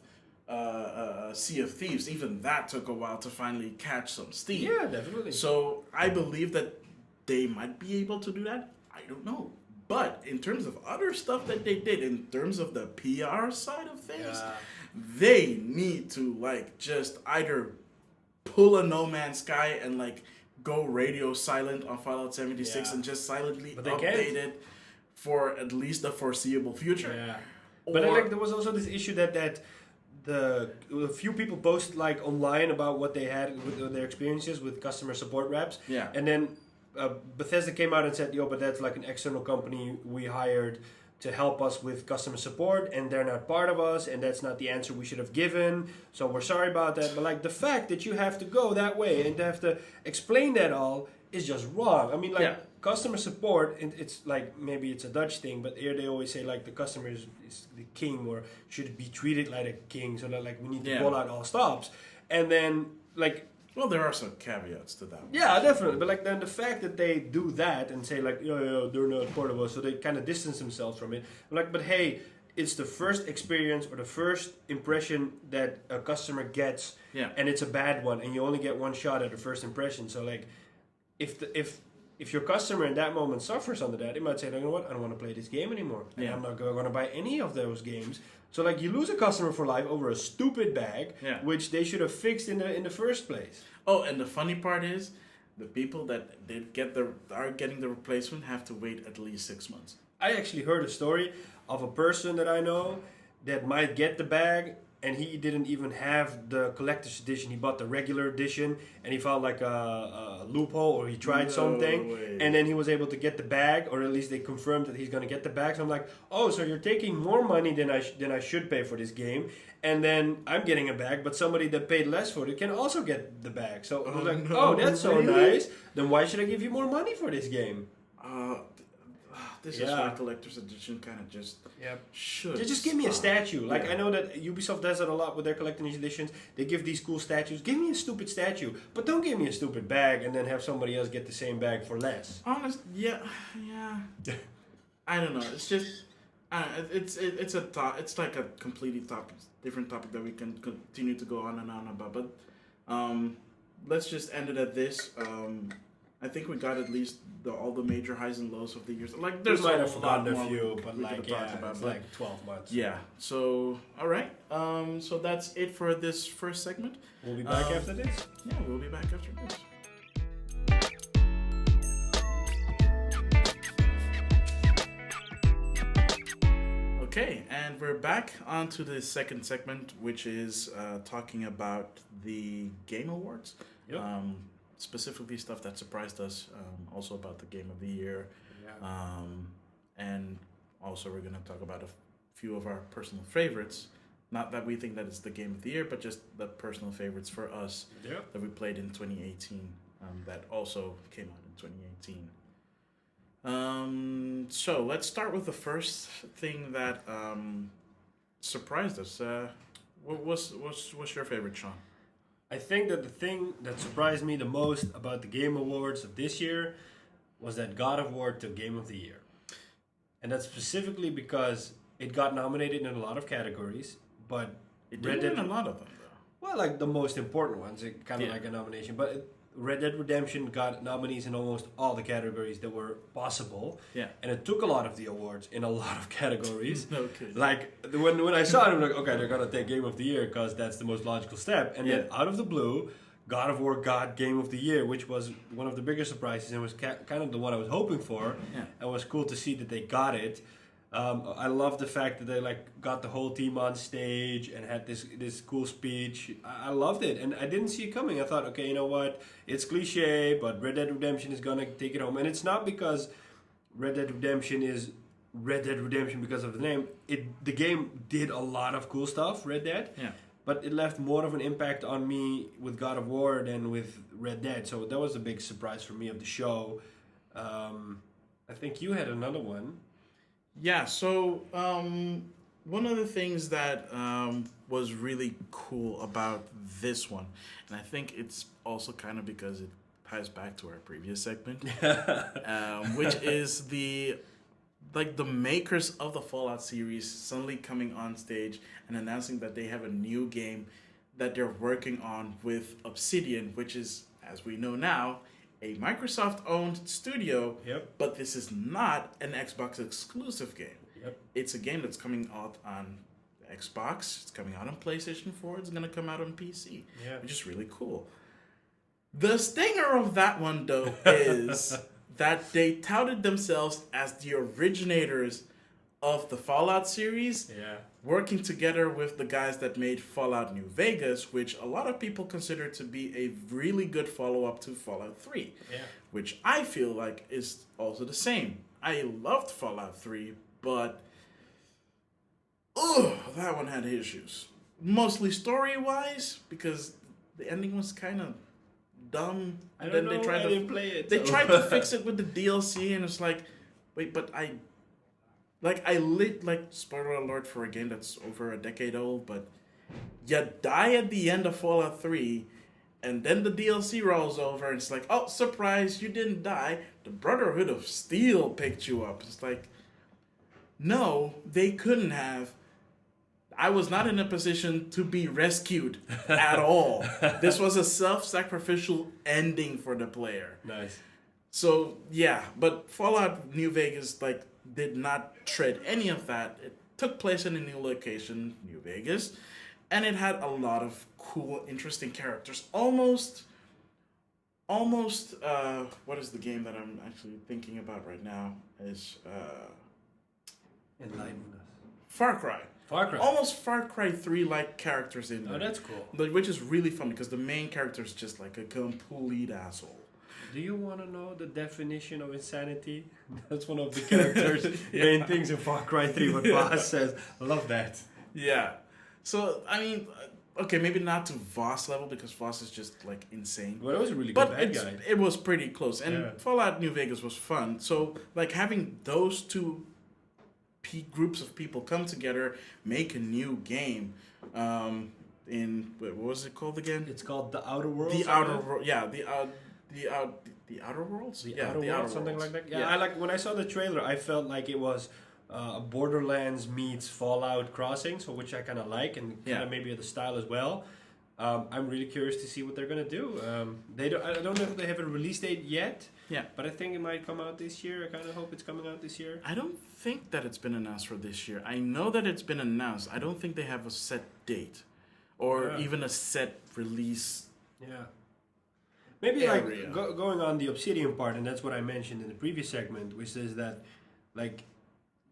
C: Sea of Thieves, even that took a while to finally catch some steam.
B: Yeah, definitely.
C: So I believe that they might be able to do that. I don't know. But in terms of other stuff that they did, in terms of the PR side of things,
B: Yeah.
C: they need to like just either pull a No Man's Sky and like go radio silent on Fallout 76
B: Yeah.
C: and just silently
B: But they
C: update
B: can't.
C: it for at least the foreseeable future.
B: Yeah. But
C: Or-
B: like there was also this issue that a few people posted like online about what they had with their experiences with customer support reps.
C: Yeah.
B: And then Bethesda came out and said, "Yo, but that's like an external company we hired to help us with customer support, and they're not part of us, and that's not the answer we should have given. So we're sorry about that." But like the fact that you have to go that way and have to explain that all is just wrong. I mean, like
C: Yeah.
B: customer support, it's like maybe it's a Dutch thing, but here they always say like the customer is the king or should be treated like a king. So that like we need to
C: Yeah.
B: roll out all stops, and then like.
C: Well, there are some caveats to that.
B: Yeah, definitely. But like then the fact that they do that and say like, yeah, they're not part of us, so they kind of distance themselves from it. Like, but hey, it's the first experience or the first impression that a customer gets,
C: Yeah.
B: and it's a bad one, and you only get one shot at the first impression. So like, if your customer in that moment suffers under that, they might say, you know what, I don't want to play this game anymore, and
C: Yeah.
B: I'm not going to buy any of those games. So like you lose a customer for life over a stupid bag,
C: Yeah.
B: which they should have fixed in the first place.
C: Oh, and the funny part is, the people that are getting the replacement have to wait at least 6 months.
B: I actually heard a story of a person that I know that might get the bag, and he didn't even have the collector's edition. He bought the regular edition, and he found like a loophole, or he tried
C: No
B: something,
C: way.
B: and then he was able to get the bag, or at least they confirmed that he's going to get the bag. So I'm like, oh, so you're taking more money than I should pay for this game, and then I'm getting a bag, but somebody that paid less for it can also get the bag. So I was
C: Oh,
B: like,
C: no,
B: oh, that's so
C: really?
B: nice. Then why should I give you more money for this game?
C: This is
B: Yeah.
C: why collector's edition kind of just
B: Yep.
C: should.
B: Just give me a
C: stop.
B: statue. Like
C: Yeah.
B: I know that Ubisoft does it a lot with their collector's editions. They give these cool statues. Give me a stupid statue, but don't give me a stupid bag and then have somebody else get the same bag for less.
C: Honest, yeah. I don't know. It's just, it's a thought. It's like a completely different topic that we can continue to go on and on about. But let's just end it at this. I think we got at least all the major highs and lows of the years. Like there's
B: We might
C: a
B: have
C: lot
B: forgotten
C: more
B: a few, but
C: we
B: like
C: could have talked
B: yeah, it's
C: but-
B: like 12 months.
C: yeah. So all right. So that's it for this first segment.
B: We'll be back after this.
C: Yeah, we'll be back after this. Okay, and we're back onto the second segment, which is talking about the Game Awards.
B: Yep.
C: Specifically stuff that surprised us, also about the Game of the Year,
B: Yeah.
C: and also we're going to talk about a few of our personal favorites. Not that we think that it's the game of the year, but just the personal favorites for us that we played in 2018 that also came out in 2018. So let's start with the first thing that surprised us. What's your favorite, Sean?
B: I think that the thing that surprised me the most about the Game Awards of this year was that God of War took Game of the Year. And that's specifically because it got nominated in a lot of categories, but
C: It did win a lot of them, though.
B: well, like the most important ones, it kind of like a nomination. But Red Dead Redemption got nominees in almost all the categories that were possible.
C: Yeah.
B: And it took a lot of the awards in a lot of categories.
C: Okay.
B: Like when I saw it, I'm like, okay, they're gonna take Game of the Year because that's the most logical step. And then out of the blue, God of War got Game of the Year, which was one of the bigger surprises and was kind of the one I was hoping for.
C: Yeah.
B: And it was cool to see that they got it. I love the fact that they like got the whole team on stage and had this cool speech. I loved it, and I didn't see it coming. I thought, okay, you know what? It's cliche, but Red Dead Redemption is gonna take it home, and it's not because Red Dead Redemption is Red Dead Redemption because of the name. The game did a lot of cool stuff, Red Dead.
C: Yeah.
B: But it left more of an impact on me with God of War than with Red Dead. So that was a big surprise for me of the show. I think you had another one.
C: Yeah, so one of the things that was really cool about this one, and I think it's also kind of because it ties back to our previous segment, which is the makers of the Fallout series suddenly coming on stage and announcing that they have a new game that they're working on with Obsidian, which is, as we know now, a Microsoft-owned studio, but this is not an Xbox exclusive game. It's a game that's coming out on Xbox, it's coming out on PlayStation 4, it's going to come out on PC, which is really cool. The stinger of that one, though, is that they touted themselves as the originators of the Fallout series, working together with the guys that made Fallout New Vegas, which a lot of people consider to be a really good follow-up to Fallout 3, which I feel like is also the same. I loved Fallout 3, but that one had issues. Mostly story-wise, because the ending was kind of dumb.
B: I didn't play it.
C: They tried to fix it with the DLC, and it's like, wait, but spoiler alert for a game that's over a decade old, but you die at the end of Fallout 3, and then the DLC rolls over, and it's like, oh, surprise, you didn't die. The Brotherhood of Steel picked you up. It's like, no, they couldn't have. I was not in a position to be rescued at all. This was a self-sacrificial ending for the player.
B: Nice.
C: So, yeah, but Fallout New Vegas, did not tread any of that. It took place in a new location, New Vegas, and it had a lot of cool, interesting characters. Almost, what is the game that I'm actually thinking about right now? Is
B: Enlighten us.
C: Far Cry.
B: Far Cry.
C: Almost Far Cry 3-like characters in there.
B: Oh, that's cool.
C: Which is really fun because the main character is just like a complete asshole.
B: Do you want to know the definition of insanity? That's one of the characters' main things in Far Cry 3, what Voss says. I love that.
C: Yeah. So, I mean, okay, maybe not to Voss level because Voss is just, insane.
B: Well, it was a really good bad guy.
C: It was pretty close. And Fallout New Vegas was fun. So, having those two groups of people come together, make a new game. What was it called again?
B: It's called The Outer Worlds.
C: The Outer Worlds. Yeah, the Outer Worlds.
B: The Outer Worlds, something like that. Yeah, I when I saw the trailer, I felt like it was Borderlands meets Fallout Crossing, so which I kind of like, and kind of maybe the style as well. I'm really curious to see what they're gonna do. I don't know if they have a release date yet.
C: Yeah,
B: but I think it might come out this year. I kind of hope it's coming out this year.
C: I don't think that it's been announced for this year. I know that it's been announced. I don't think they have a set date or even a set release.
B: Yeah. Maybe going on the Obsidian part, and that's what I mentioned in the previous segment, which is that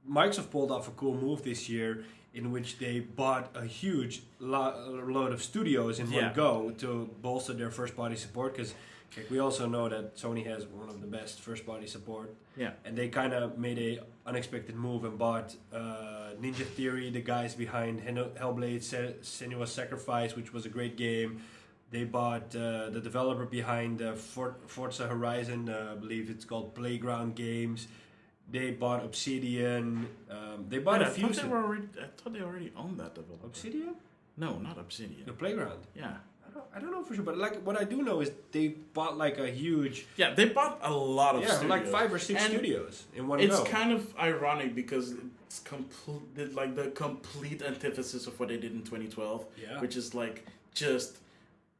B: Microsoft pulled off a cool move this year in which they bought a huge load of studios in one go to bolster their first-party support. Because we also know that Sony has one of the best first-party support.
C: Yeah.
B: And they kind of made a unexpected move and bought Ninja Theory, the guys behind Hellblade: Senua's Sacrifice, which was a great game. They bought the developer behind Forza Horizon, I believe it's called Playground Games. They bought Obsidian. They bought a few.
C: I thought they already owned that developer.
B: Obsidian?
C: No, not Obsidian.
B: The Playground.
C: Yeah.
B: I don't know for sure, but like what I do know is they bought like a huge.
C: Yeah, they bought a lot of studios.
B: like 5 or 6 studios in one
C: It's
B: go.
C: kind of ironic because it's like the complete antithesis of what they did in 2012, which is like just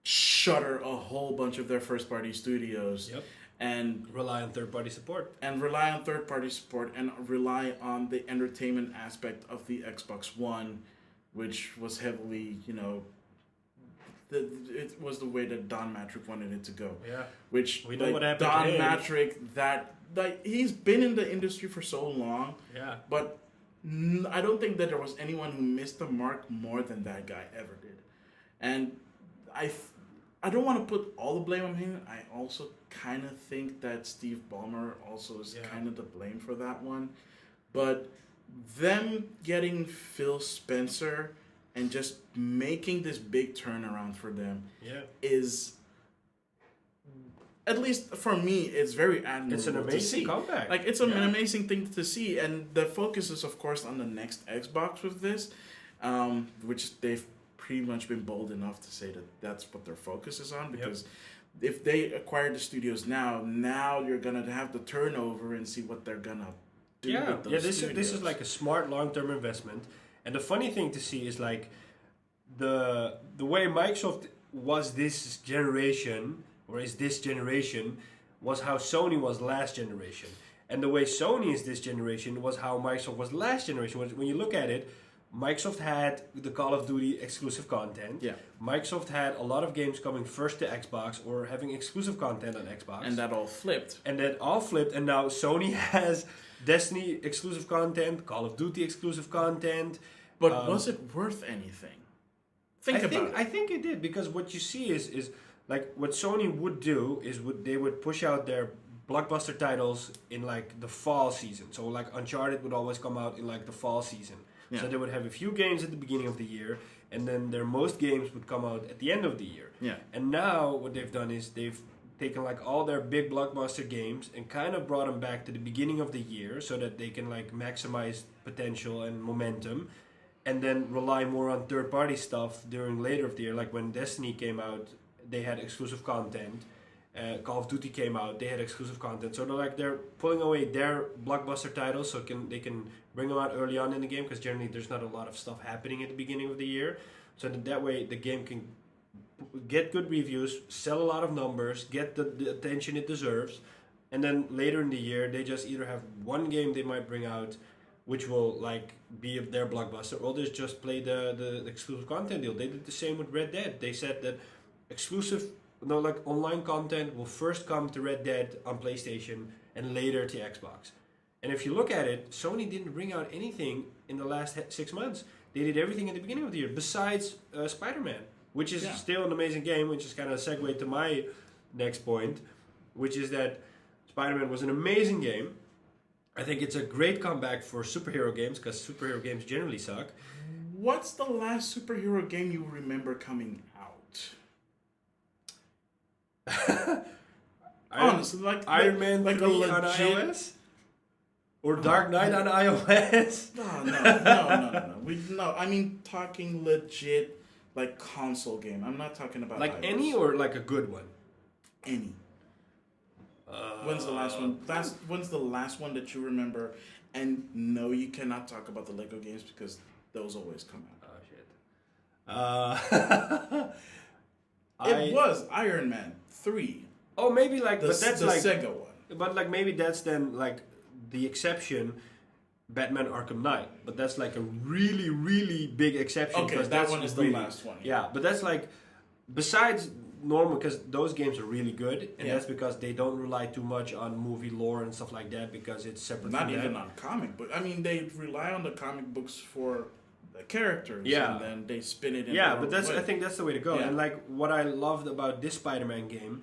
C: shutter a whole bunch of their first-party studios.
B: Yep.
C: And
B: rely on third-party support.
C: And rely on rely on the entertainment aspect of the Xbox One, which was heavily, it was the way that Don Matrick wanted it to go.
B: Yeah.
C: Which
B: we know what happened
C: Don
B: to him.
C: Matrick, he's been in the industry for so long.
B: Yeah.
C: But I don't think that there was anyone who missed the mark more than that guy ever did. And I don't want to put all the blame on him. I also kind of think that Steve Ballmer also is kind of to blame for that one. But them getting Phil Spencer and just making this big turnaround for them is, at least for me, it's very admirable.
B: It's an amazing comeback.
C: Like, it's an amazing thing to see. And the focus is, of course, on the next Xbox with this, which they've pretty much been bold enough to say that that's what their focus is on, because if they acquire the studios now you're gonna have the turnover and see what they're gonna do with those studios.
B: This is like a smart long-term investment. And the funny thing to see is like the way Microsoft was this generation was how Sony was last generation, and the way Sony is this generation was how Microsoft was last generation. When you look at it, Microsoft had the Call of Duty exclusive content.
C: Yeah.
B: Microsoft had a lot of games coming first to Xbox or having exclusive content on Xbox.
C: And that all flipped.
B: And now Sony has Destiny exclusive content, Call of Duty exclusive content.
C: But was it worth anything? I
B: think it did, because what you see is like what Sony would do is they would push out their blockbuster titles in like the fall season. So like Uncharted would always come out in like the fall season. Yeah. So they would have a few games at the beginning of the year, and then their most games would come out at the end of the year.
C: Yeah.
B: And now what they've done is they've taken like all their big blockbuster games and kind of brought them back to the beginning of the year so that they can like maximize potential and momentum, and then rely more on third-party stuff during later of the year. Like when Destiny came out, they had exclusive content. Call of Duty came out, they had exclusive content. So they're pulling away their blockbuster titles so they can bring them out early on in the game, because generally there's not a lot of stuff happening at the beginning of the year. So that way the game can get good reviews, sell a lot of numbers, get the attention it deserves, and then later in the year they just either have one game they might bring out which will like be their blockbuster, or they just play the exclusive content deal. They did the same with Red Dead. They said that online content will first come to Red Dead on PlayStation and later to Xbox. And if you look at it, Sony didn't bring out anything in the last 6 months. They did everything at the beginning of the year, besides Spider-Man, which is still an amazing game, which is kind of a segue to my next point, which is that Spider-Man was an amazing game. I think it's a great comeback for superhero games, because superhero games generally suck.
C: What's the last superhero game you remember coming out? Honestly, like
B: Iron Man 3 on iOS? Or Dark Knight on iOS?
C: No. I mean, talking legit, like console game. I'm not talking about
B: like
C: iOS.
B: any, or like a good one?
C: Any. When's the last one? When's the last one that you remember? And no, you cannot talk about the Lego games because those always come
B: out. Oh shit.
C: It was Iron Man 3.
B: Oh, maybe like, but that's
C: the
B: like
C: Sega one.
B: But like maybe that's then like the exception, Batman Arkham Knight. But that's like a really, really big exception.
C: Okay, that one is the last one.
B: Yeah, but that's like, besides normal because those games are really good, and
C: Yeah.
B: that's because they don't rely too much on movie lore and stuff like that because it's separate.
C: Not
B: from
C: even
B: that.
C: on comic book. I mean, they rely on the comic books for the characters,
B: Yeah.
C: and then they spin it in
B: Yeah,
C: their
B: but
C: own
B: that's
C: way.
B: I think that's the way to go.
C: Yeah.
B: And like what I loved about this Spider-Man game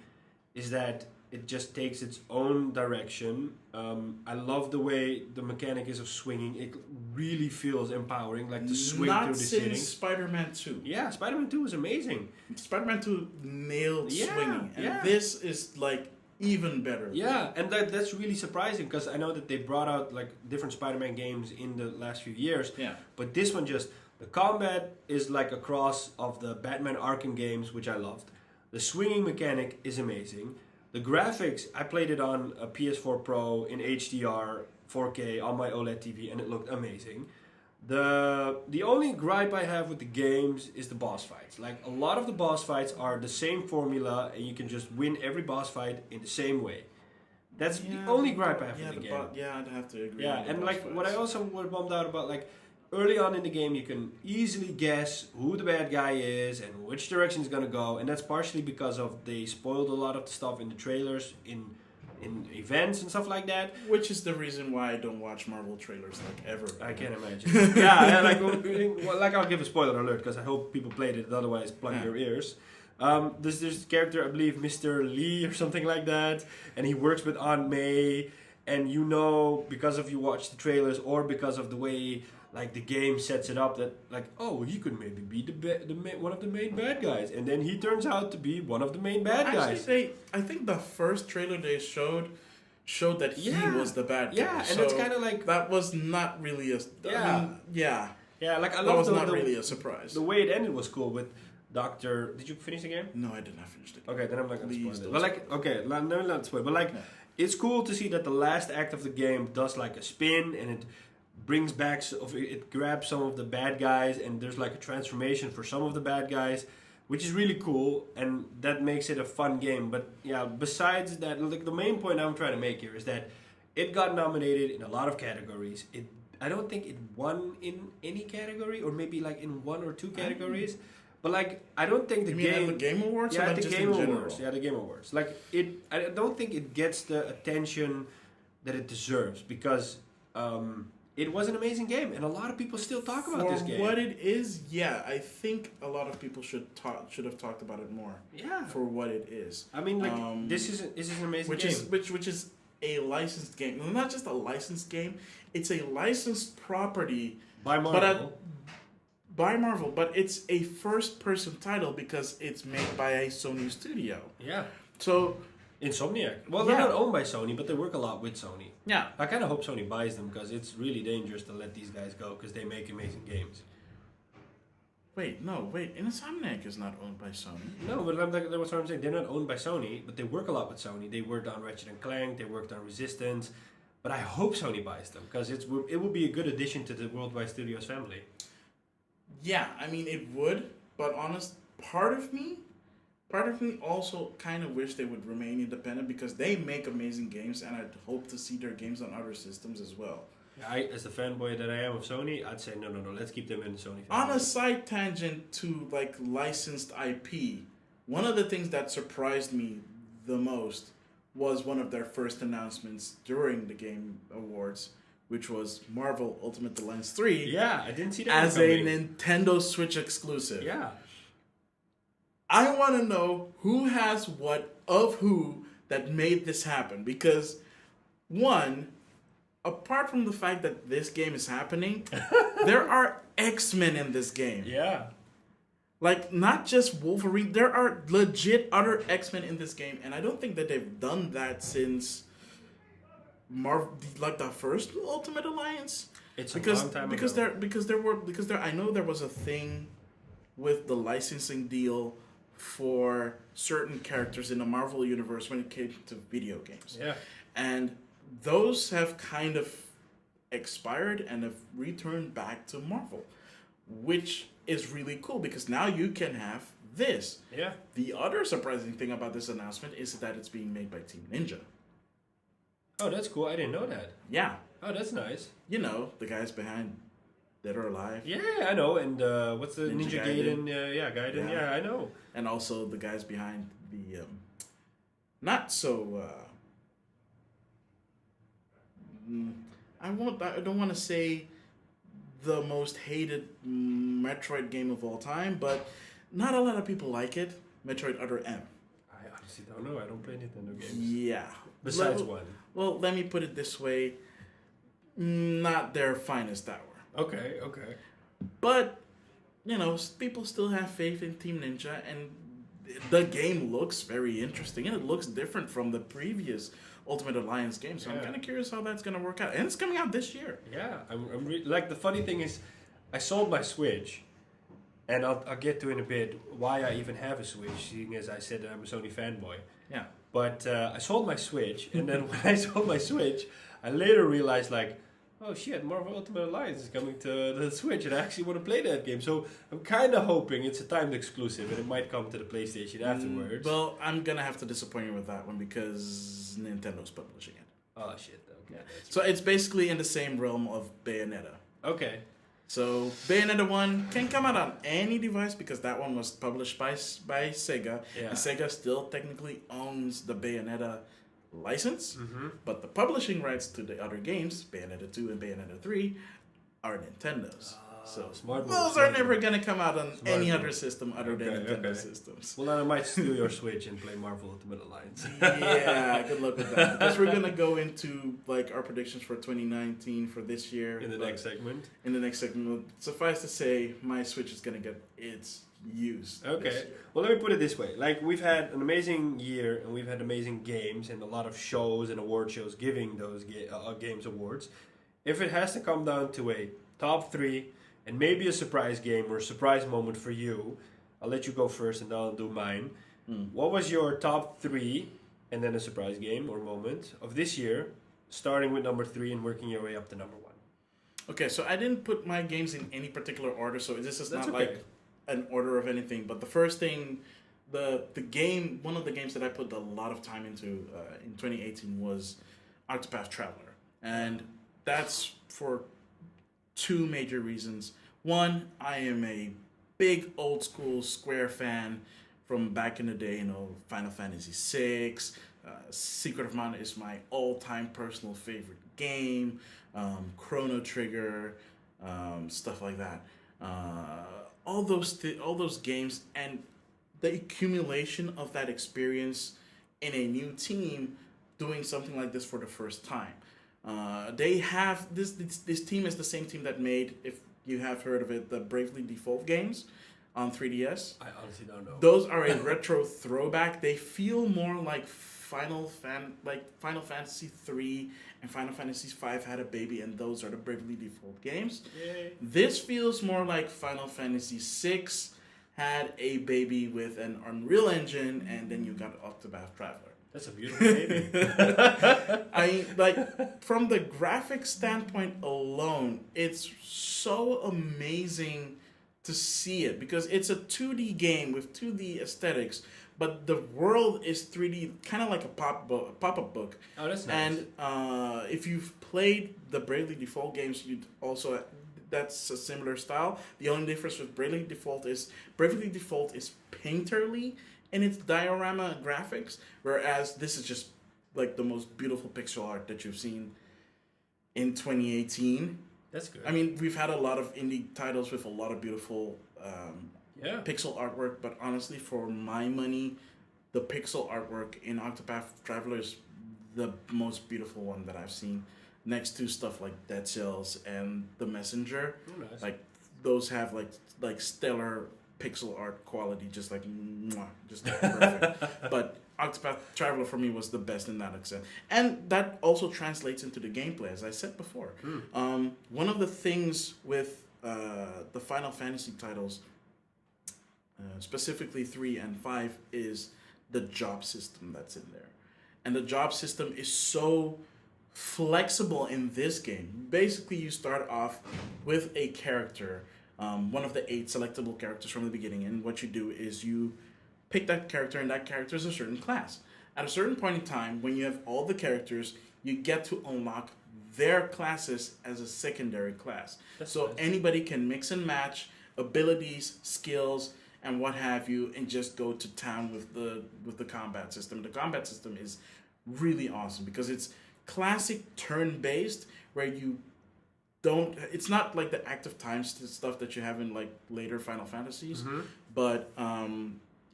B: is that it just takes its own direction. I love the way the mechanic is of swinging. It really feels empowering, like to swing
C: Not
B: through the
C: since
B: ceiling.
C: Spider-Man 2.
B: Yeah, Spider-Man 2 was amazing.
C: Spider-Man 2 nailed
B: Yeah,
C: swinging, and
B: yeah.
C: this is like even better.
B: Yeah, and that's really surprising because I know that they brought out like different Spider-Man games in the last few years.
C: Yeah.
B: But this one just the combat is like a cross of the Batman Arkham games, which I loved. The swinging mechanic is amazing. The graphics, I played it on a PS4 Pro in HDR 4K on my OLED TV, and it looked amazing. The only gripe I have with the games is the boss fights. Like a lot of the boss fights are the same formula, and you can just win every boss fight in the same way. That's the only gripe I have with the game.
C: I'd have to agree.
B: Yeah,
C: with the
B: and
C: boss
B: like what I
C: fights.
B: also was bummed out about, like early on in the game, you can easily guess who the bad guy is and which direction he's gonna go, and that's partially because of they spoiled a lot of the stuff in the trailers, in events and stuff like that.
C: Which is the reason why I don't watch Marvel trailers like ever.
B: I can't imagine. Yeah, like I'll give a spoiler alert because I hope people played it. Otherwise, plug
C: Yeah.
B: your ears. There's this character, I believe, Mr. Lee or something like that, and he works with Aunt May. And you know, because of you watch the trailers or because of the way like the game sets it up, that like, oh, he could maybe be one of the main bad guys, and then he turns out to be one of the main bad guys.
C: I think the first trailer they showed that he
B: Yeah.
C: was the bad guy.
B: Yeah, and
C: So
B: it's kind of like
C: that was not really a.
B: Yeah.
C: Yeah,
B: like I
C: that
B: love
C: was
B: the,
C: not
B: the,
C: really a surprise.
B: the way it ended was cool with Doctor. Did you finish the game?
C: No, I did not finish the game.
B: Okay, then I'm not gonna
C: Please
B: spoil it.
C: don't
B: But like, okay, no, not spoil. But like,
C: Yeah.
B: it's cool to see that the last act of the game does like a spin and it brings back, it grabs some of the bad guys, and there's like a transformation for some of the bad guys, which is really cool, and that makes it a fun game. But yeah, besides that, like the main point I'm trying to make here is that it got nominated in a lot of categories. I don't think it won in any category, or maybe like in one or two categories. But like, I don't think the
C: You mean
B: game.
C: at the Game Awards?
B: Yeah,
C: or
B: at the
C: just
B: Game
C: in general?
B: Awards. Yeah, the Game Awards. Like I don't think it gets the attention that it deserves because it was an amazing game, and a lot of people still talk about
C: For
B: this game.
C: what it is, yeah, I think a lot of people should have talked about it more.
B: Yeah,
C: For what it is,
B: I mean, like this is an amazing
C: which
B: game.
C: is a licensed game. No, not just a licensed game; it's a licensed property
B: by
C: but
B: Marvel.
C: by Marvel. But it's a first-person title because it's made by a Sony studio.
B: Yeah,
C: So
B: Insomniac. Well,
C: Yeah.
B: they're not owned by Sony, but they work a lot with Sony.
C: yeah,
B: I kind of hope Sony buys them because it's really dangerous to let these guys go because they make amazing games.
C: wait, Insomniac is not owned by Sony.
B: No, but that's what I'm saying. They're not owned by Sony, but they work a lot with Sony. They worked on Ratchet and Clank. They worked on Resistance. But I hope Sony buys them because it would be a good addition to the Worldwide Studios family.
C: Yeah, I mean it would, but part of me also kind of wish they would remain independent because they make amazing games, and I'd hope to see their games on other systems as well.
B: As the fanboy that I am of Sony, I'd say no. Let's keep them in the Sony family.
C: On a side tangent to like licensed IP, one of the things that surprised me the most was one of their first announcements during the Game Awards, which was Marvel Ultimate Alliance 3
B: Yeah, I didn't see that
C: as a
B: coming.
C: Nintendo Switch exclusive.
B: Yeah.
C: I want to know who has what of who that made this happen, because one, apart from the fact that this game is happening, there are X-Men in this game.
B: Yeah.
C: Like, not just Wolverine, there are legit other X-Men in this game, and I don't think that they've done that since Marvel, like the first Ultimate Alliance.
B: It's
C: because
B: a long time
C: because
B: ago.
C: there I know there was a thing with the licensing deal for certain characters in the Marvel universe when it came to video games.
B: Yeah.
C: And those have kind of expired and have returned back to Marvel, which is really cool because now you can have this.
B: Yeah.
C: The other surprising thing about this announcement is that it's being made by Team Ninja.
B: Oh, that's cool. I didn't know that.
C: Yeah,
B: Oh, that's nice.
C: you know, the guys behind Dead or Alive.
B: Yeah, I know. And what's the
C: Ninja
B: Ninja
C: Gaiden.
B: Gaiden? Yeah, Gaiden.
C: Yeah.
B: Yeah, I know.
C: And also the guys behind the not so. Mm, I don't want to say the most hated Metroid game of all time, but not a lot of people like it. Metroid Other M.
B: I honestly don't know. I don't play Nintendo games.
C: Yeah.
B: Besides
C: Let-
B: one.
C: Well, let me put it this way: not their finest hour.
B: Okay, okay.
C: But people still have faith in Team Ninja, and the game looks very interesting, and it looks different from the previous Ultimate Alliance game. So I'm
B: Yeah.
C: kind of curious how that's gonna work out, and it's coming out this year.
B: Yeah, like the funny thing is, I sold my Switch, and I'll get to in a bit why I even have a Switch, seeing as I said that I'm a Sony fanboy.
C: Yeah.
B: But I sold my Switch, and then when I sold my Switch, I later realized like, oh shit, Marvel Ultimate Alliance is coming to the Switch, and I actually want to play that game. So I'm kind of hoping it's a timed exclusive, and it might come to the PlayStation afterwards.
C: Well, I'm gonna have to disappoint you with that one because Nintendo's publishing it.
B: Oh shit, okay.
C: So it's basically in the same realm of Bayonetta.
B: Okay.
C: So Bayonetta 1 can come out on any device because that one was published by Sega.
B: Yeah.
C: And Sega still technically owns the Bayonetta license.
B: Mm-hmm.
C: But the publishing rights to the other games, Bayonetta 2 and Bayonetta 3, are Nintendo's. So
B: smart move,
C: those
B: smart
C: are never
B: move.
C: going to come out on
B: Smart
C: any
B: move.
C: other system other than
B: Okay,
C: Nintendo
B: okay.
C: systems.
B: Well, then I might steal your Switch and play Marvel Ultimate Alliance.
C: Yeah, good luck with that. Because we're going to go into like our predictions for 2019 for this year.
B: In the
C: but-
B: next segment.
C: in the next segment. Suffice to say, my Switch is gonna get its use. this
B: Okay.
C: year.
B: Well, let me put it this way. Like, we've had an amazing year, and we've had amazing games, and a lot of shows and award shows giving those games awards. If it has to come down to a top 3, and maybe a surprise game or a surprise moment for you, I'll let you go first, and then I'll do mine. What was your top 3, and then a surprise game or moment of this year, starting with number 3 and working your way up to number 1?
C: Okay, so I didn't put my games in any particular order, so this is
B: That's
C: not
B: okay.
C: like an order of anything. But the first thing, the game, one of the games that I put a lot of time into in 2018 was Octopath Traveler, and that's for 2 major reasons. One, I am a big old school Square fan from back in the day. Final Fantasy VI, Secret of Mana is my all-time personal favorite game. Chrono Trigger, stuff like that. All those games, and the accumulation of that experience in a new team doing something like this for the first time. They have this team is the same team that made, if you have heard of it, the Bravely Default games on 3DS.
B: I honestly don't know.
C: Those are a retro throwback. They feel more like Final Fantasy 3 and Final Fantasy 5 had a baby, and those are the Bravely Default games.
B: Yay.
C: This feels more like Final Fantasy 6 had a baby with an Unreal Engine, and then you got Octopath Traveler.
B: That's a beautiful baby.
C: I like, from the graphic standpoint alone, it's so amazing to see it because it's a 2D game with 2D aesthetics, but the world is 3D, kind of like a pop-up book.
B: Oh, that's nice.
C: And if you've played the Bravely Default games, you'd also, that's a similar style. The only difference with Bravely Default is painterly in its diorama graphics, whereas this is just like the most beautiful pixel art that you've seen in 2018.
B: That's good.
C: I mean, we've had a lot of indie titles with a lot of beautiful
B: yeah.
C: pixel artwork, but honestly, for my money, the pixel artwork in Octopath Traveler is the most beautiful one that I've seen, next to stuff like Dead Cells and The Messenger.
B: Oh, nice.
C: Like, those have like stellar pixel art quality, just like mwah, just perfect. But Octopath Traveler for me was the best in that extent, and that also translates into the gameplay, as I said before. One of the things with the Final Fantasy titles, specifically 3 and 5, is the job system that's in there, and the job system is so flexible in this game. Basically, you start off with a character, one of the 8 selectable characters from the beginning, and what you do is you pick that character, and that character is a certain class. At a certain point in time, when you have all the characters, you get to unlock their classes as a secondary class. So
B: nice.
C: anybody can mix and match abilities, skills, and what have you, and just go to town with the combat system. The combat system is really awesome because it's classic turn-based where you don't. It's not like the active time stuff that you have in like later Final Fantasies, but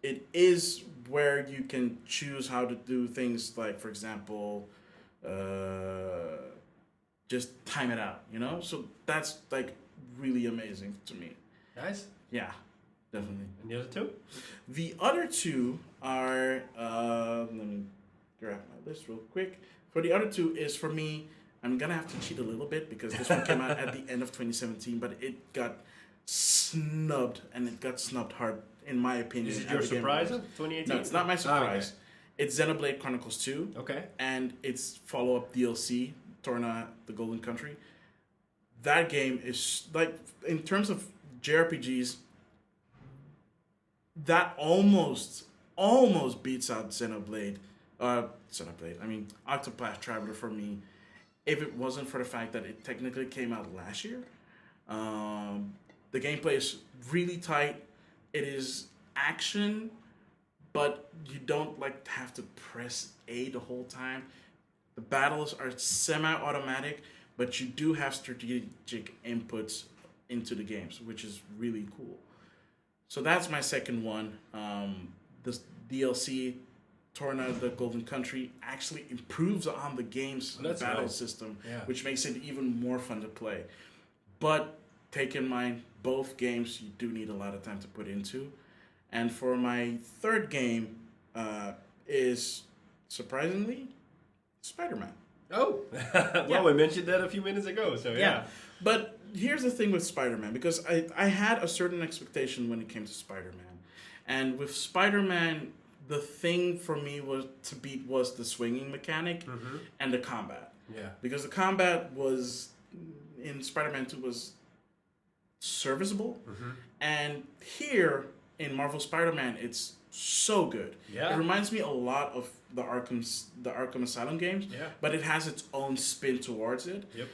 C: it is where you can choose how to do things. Like, for example, just time it out. So that's like really amazing to me.
B: Nice.
C: Yeah, definitely.
B: And the other two?
C: The other two are, let me grab my list real quick. For the other two is, for me, I'm going to have to cheat a little bit because this one came out at the end of 2017, but it got snubbed, and it got snubbed hard, in my opinion.
B: Is it your surprise of 2018?
C: No, it's not my surprise.
B: Okay.
C: It's Xenoblade Chronicles 2.
B: Okay.
C: And its follow-up DLC, Torna the Golden Country. That game is, like, in terms of JRPGs, that almost beats out Xenoblade. Octopath Traveler for me, if it wasn't for the fact that it technically came out last year. The gameplay is really tight. It is action, but you don't like have to press A the whole time. The battles are semi-automatic, but you do have strategic inputs into the games, which is really cool. So that's my second one. This DLC, Torna the Golden Country, actually improves on the game's battle
B: nice.
C: system,
B: Yeah.
C: which makes it even more fun to play. But take in mind, both games you do need a lot of time to put into. And for my third game is, surprisingly, Spider-Man.
B: Oh, well, we mentioned that a few minutes ago, so yeah.
C: But here's the thing with Spider-Man, because I had a certain expectation when it came to Spider-Man. And with Spider-Man, the thing for me was the swinging mechanic and the combat.
B: Yeah.
C: Because the combat was, in Spider-Man 2, was serviceable. And here, in Marvel Spider-Man, it's so good.
B: Yeah.
C: It reminds me a lot of the Arkham Asylum games, but it has its own spin towards it.
B: Yep.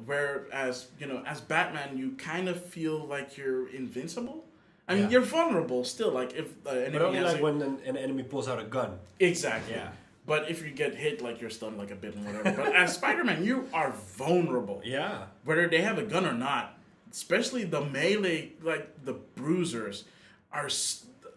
C: Whereas, as Batman, you kind of feel like you're invincible. I mean, you're vulnerable still. Like if an
B: but only
C: enemy has
B: like when an enemy pulls out a gun.
C: Exactly.
B: Yeah.
C: But if you get hit, like you're stunned like a bit and whatever. But as Spider-Man, you are vulnerable.
B: Yeah.
C: Whether they have a gun or not. Especially the melee, like the bruisers are.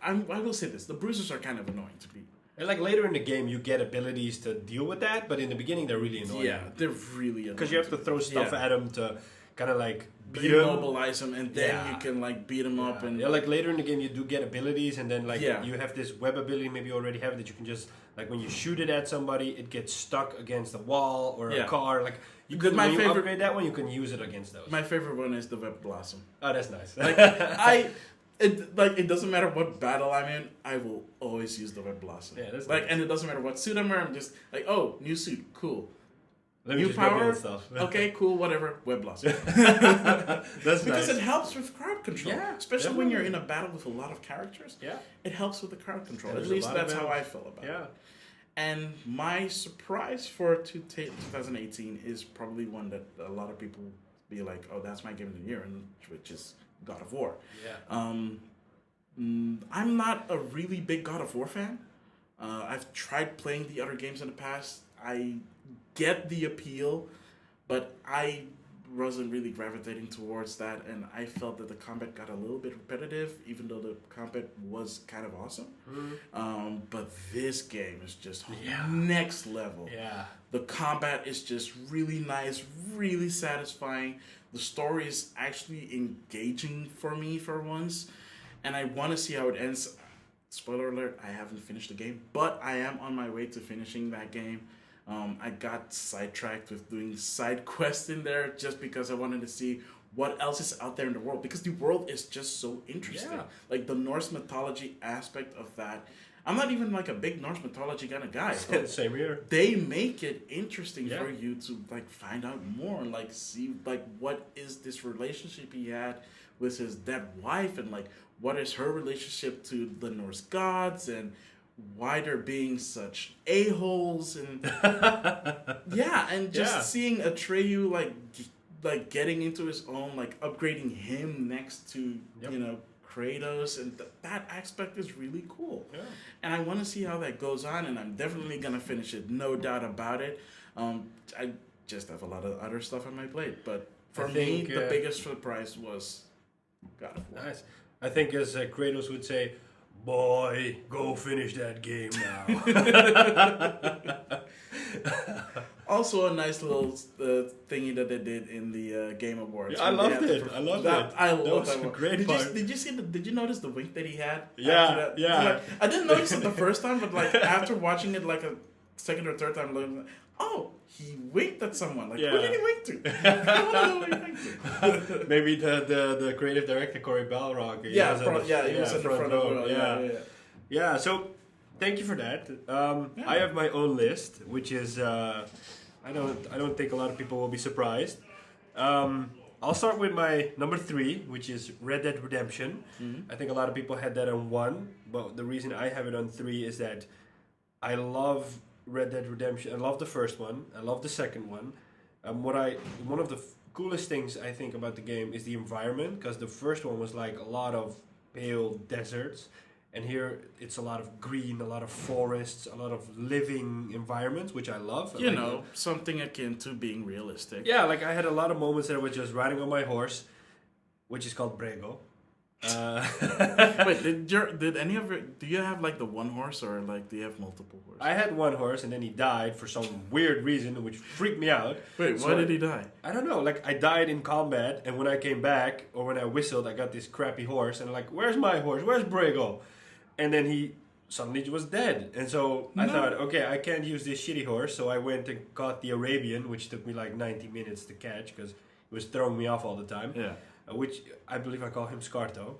C: I will say this: the bruisers are kind of annoying to beat.
B: And like later in the game, you get abilities to deal with that, but in the beginning, they're really annoying.
C: Yeah, they're really annoying.
B: Because you have to throw stuff at them to kind of like beat them.
C: Immobilize them, and then you can like beat them up. And
B: like later in the game, you do get abilities, and then like
C: Yeah.
B: you have this web ability, maybe you already have it, that you can just like when you shoot it at somebody, it gets stuck against a wall or a car. Like you could when you upgrade that one, you can use it against those.
C: My favorite one is the Web Blossom.
B: Oh, that's nice.
C: Like it doesn't matter what battle I'm in, I will always use the Web Blossom.
B: Yeah, that's
C: like,
B: nice.
C: and it doesn't matter what suit I'm wearing. I'm just like, oh, new suit, cool.
B: Let me
C: New
B: just grab
C: power,
B: the stuff.
C: okay, cool, whatever. Web Blossom.
B: That's
C: Because
B: nice.
C: it helps with crowd control.
B: Yeah,
C: Especially when
B: definitely.
C: you're in a battle with a lot of characters.
B: Yeah.
C: It helps with the crowd control.
B: Yeah,
C: At
B: there's a
C: least
B: lot of
C: that's how I
B: battles.
C: feel about
B: Yeah.
C: it. And my surprise for 2018 is probably one that a lot of people be like, oh, that's my game of the year, and which is God of War.
B: Yeah.
C: I'm not a really big God of War fan. I've tried playing the other games in the past. I get the appeal, but I wasn't really gravitating towards that, and I felt that the combat got a little bit repetitive, even though the combat was kind of awesome. But this game is just next level.
B: Yeah.
C: The combat is just really nice, really satisfying. The story is actually engaging for me for once, and I want to see how it ends. Spoiler alert, I haven't finished the game, but I am on my way to finishing that game. I got sidetracked with doing side quests in there just because I wanted to see what else is out there in the world, because the world is just so interesting.
B: Yeah.
C: Like the Norse mythology aspect of that. I'm not even like a big Norse mythology kind of guy.
B: Same here.
C: They make it interesting
B: Yeah.
C: for you to like find out more and like see like what is this relationship he had with his dead wife, and like what is her relationship to the Norse gods, and why they're being such a-holes and yeah, and just seeing Atreyu like getting into his own, like upgrading him next to Kratos, and that aspect is really cool.
B: Yeah.
C: And I want to see how that goes on, and I'm definitely gonna finish it, no doubt about it. I just have a lot of other stuff on my plate, but for me, the biggest surprise was God of War.
B: Nice. I think as Kratos would say, "Boy, go finish that game now."
C: Also, a nice little thingy that they did in the Game Awards.
B: Yeah, I loved it. I loved it.
C: I love
B: that. Was a great part.
C: Did you see? Did you notice the wink that he had?
B: Yeah, yeah.
C: Like, I didn't notice it the first time, but like after watching it like a second or third time, like, oh, he winked at someone. Like, who did he wink to? I want to know who he winked to.
B: Maybe the creative director Cory Balrog.
C: He was at the front row. Yeah.
B: So thank you for that. I have my own list, which is I don't think a lot of people will be surprised. I'll start with my number 3, which is Red Dead Redemption.
C: Mm-hmm.
B: I think a lot of people had that on 1, but the reason I have it on 3 is that I love Red Dead Redemption. I love the first one. I love the second one. One of the coolest things I think about the game is the environment, because the first one was like a lot of pale deserts, and here it's a lot of green, a lot of forests, a lot of living environments, which I love.
C: Something akin to being realistic.
B: Yeah, like I had a lot of moments that I was just riding on my horse, which is called Brego.
C: Wait, do you have like the one horse, or like do you have multiple horses?
B: I had one horse and then he died for some weird reason, which freaked me out.
C: Wait, why did he die?
B: I don't know, like I died in combat, and when I came back, or when I whistled, I got this crappy horse, and I'm like, where's my horse? Where's Brego? And then he suddenly was dead. And so I thought, okay, I can't use this shitty horse, so I went and caught the Arabian, which took me like 90 minutes to catch, because it was throwing me off all the time.
C: Yeah.
B: Which I believe I call him Scarto.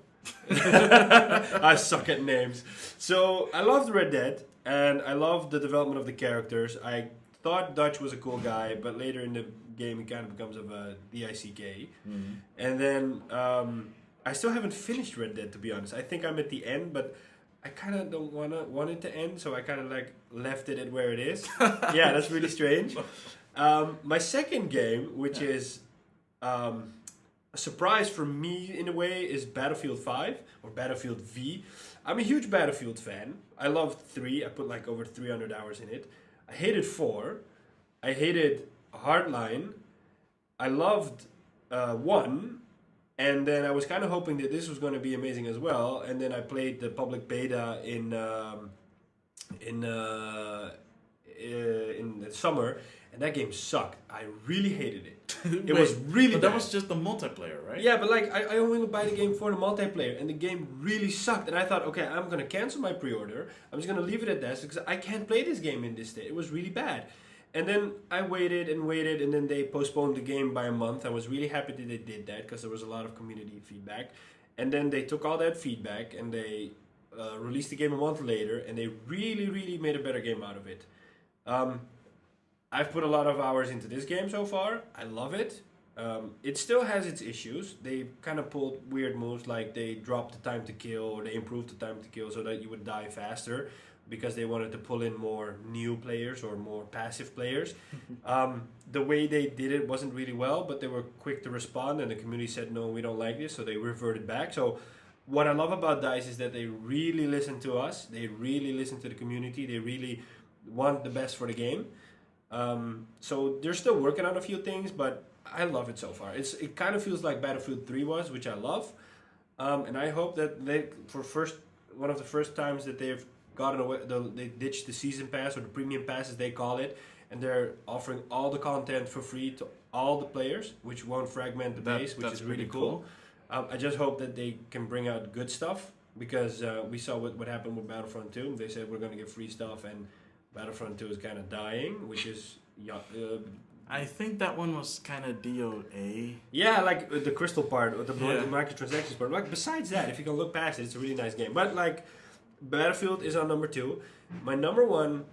B: I suck at names. So I loved Red Dead, and I loved the development of the characters. I thought Dutch was a cool guy, but later in the game he kind of becomes of a DICK.
C: Mm-hmm.
B: And then I still haven't finished Red Dead, to be honest. I think I'm at the end, but I kind of don't want it to end, so I kind of like left it at where it is. Yeah, that's really strange. My second game, which is a surprise for me in a way, is Battlefield 5 or Battlefield V. I'm a huge Battlefield fan. I loved 3. I put like over 300 hours in it. I hated 4. I hated Hardline. I loved 1. And then I was kind of hoping that this was going to be amazing as well. And then I played the public beta in the summer, and that game sucked. I really hated it. It was really bad.
C: That was just the multiplayer, right?
B: Yeah, but like I only buy the game for the multiplayer, and the game really sucked. And I thought, okay, I'm gonna cancel my pre-order. I'm just gonna leave it at that because I can't play this game in this state. It was really bad. And then I waited, and then they postponed the game by a month. I was really happy that they did that because there was a lot of community feedback. And then they took all that feedback and they released the game a month later, and they really, really made a better game out of it. I've put a lot of hours into this game so far. I love it. It still has its issues. They kind of pulled weird moves, like they dropped the time to kill, or they improved the time to kill so that you would die faster, because they wanted to pull in more new players or more passive players. The way they did it wasn't really well, but they were quick to respond, and the community said, no, we don't like this, so they reverted back. So what I love about DICE is that they really listen to us. They really listen to the community. They really want the best for the game. So they're still working on a few things, but I love it so far. It kind of feels like Battlefield 3 was, which I love. And I hope that one of the first times that they've gotten away, they ditched the season pass, or the premium pass as they call it, and they're offering all the content for free to all the players, which won't fragment the base, which is really cool. I just hope that they can bring out good stuff, because we saw what happened with Battlefront 2. They said we're going to give free stuff, and Battlefront 2 is kind of dying, which is...
C: I think that one was kind of DOA.
B: Yeah, like the crystal part, or the microtransactions part. Like, besides that, if you can look past it, it's a really nice game. But like, Battlefield is on number 2. My number 1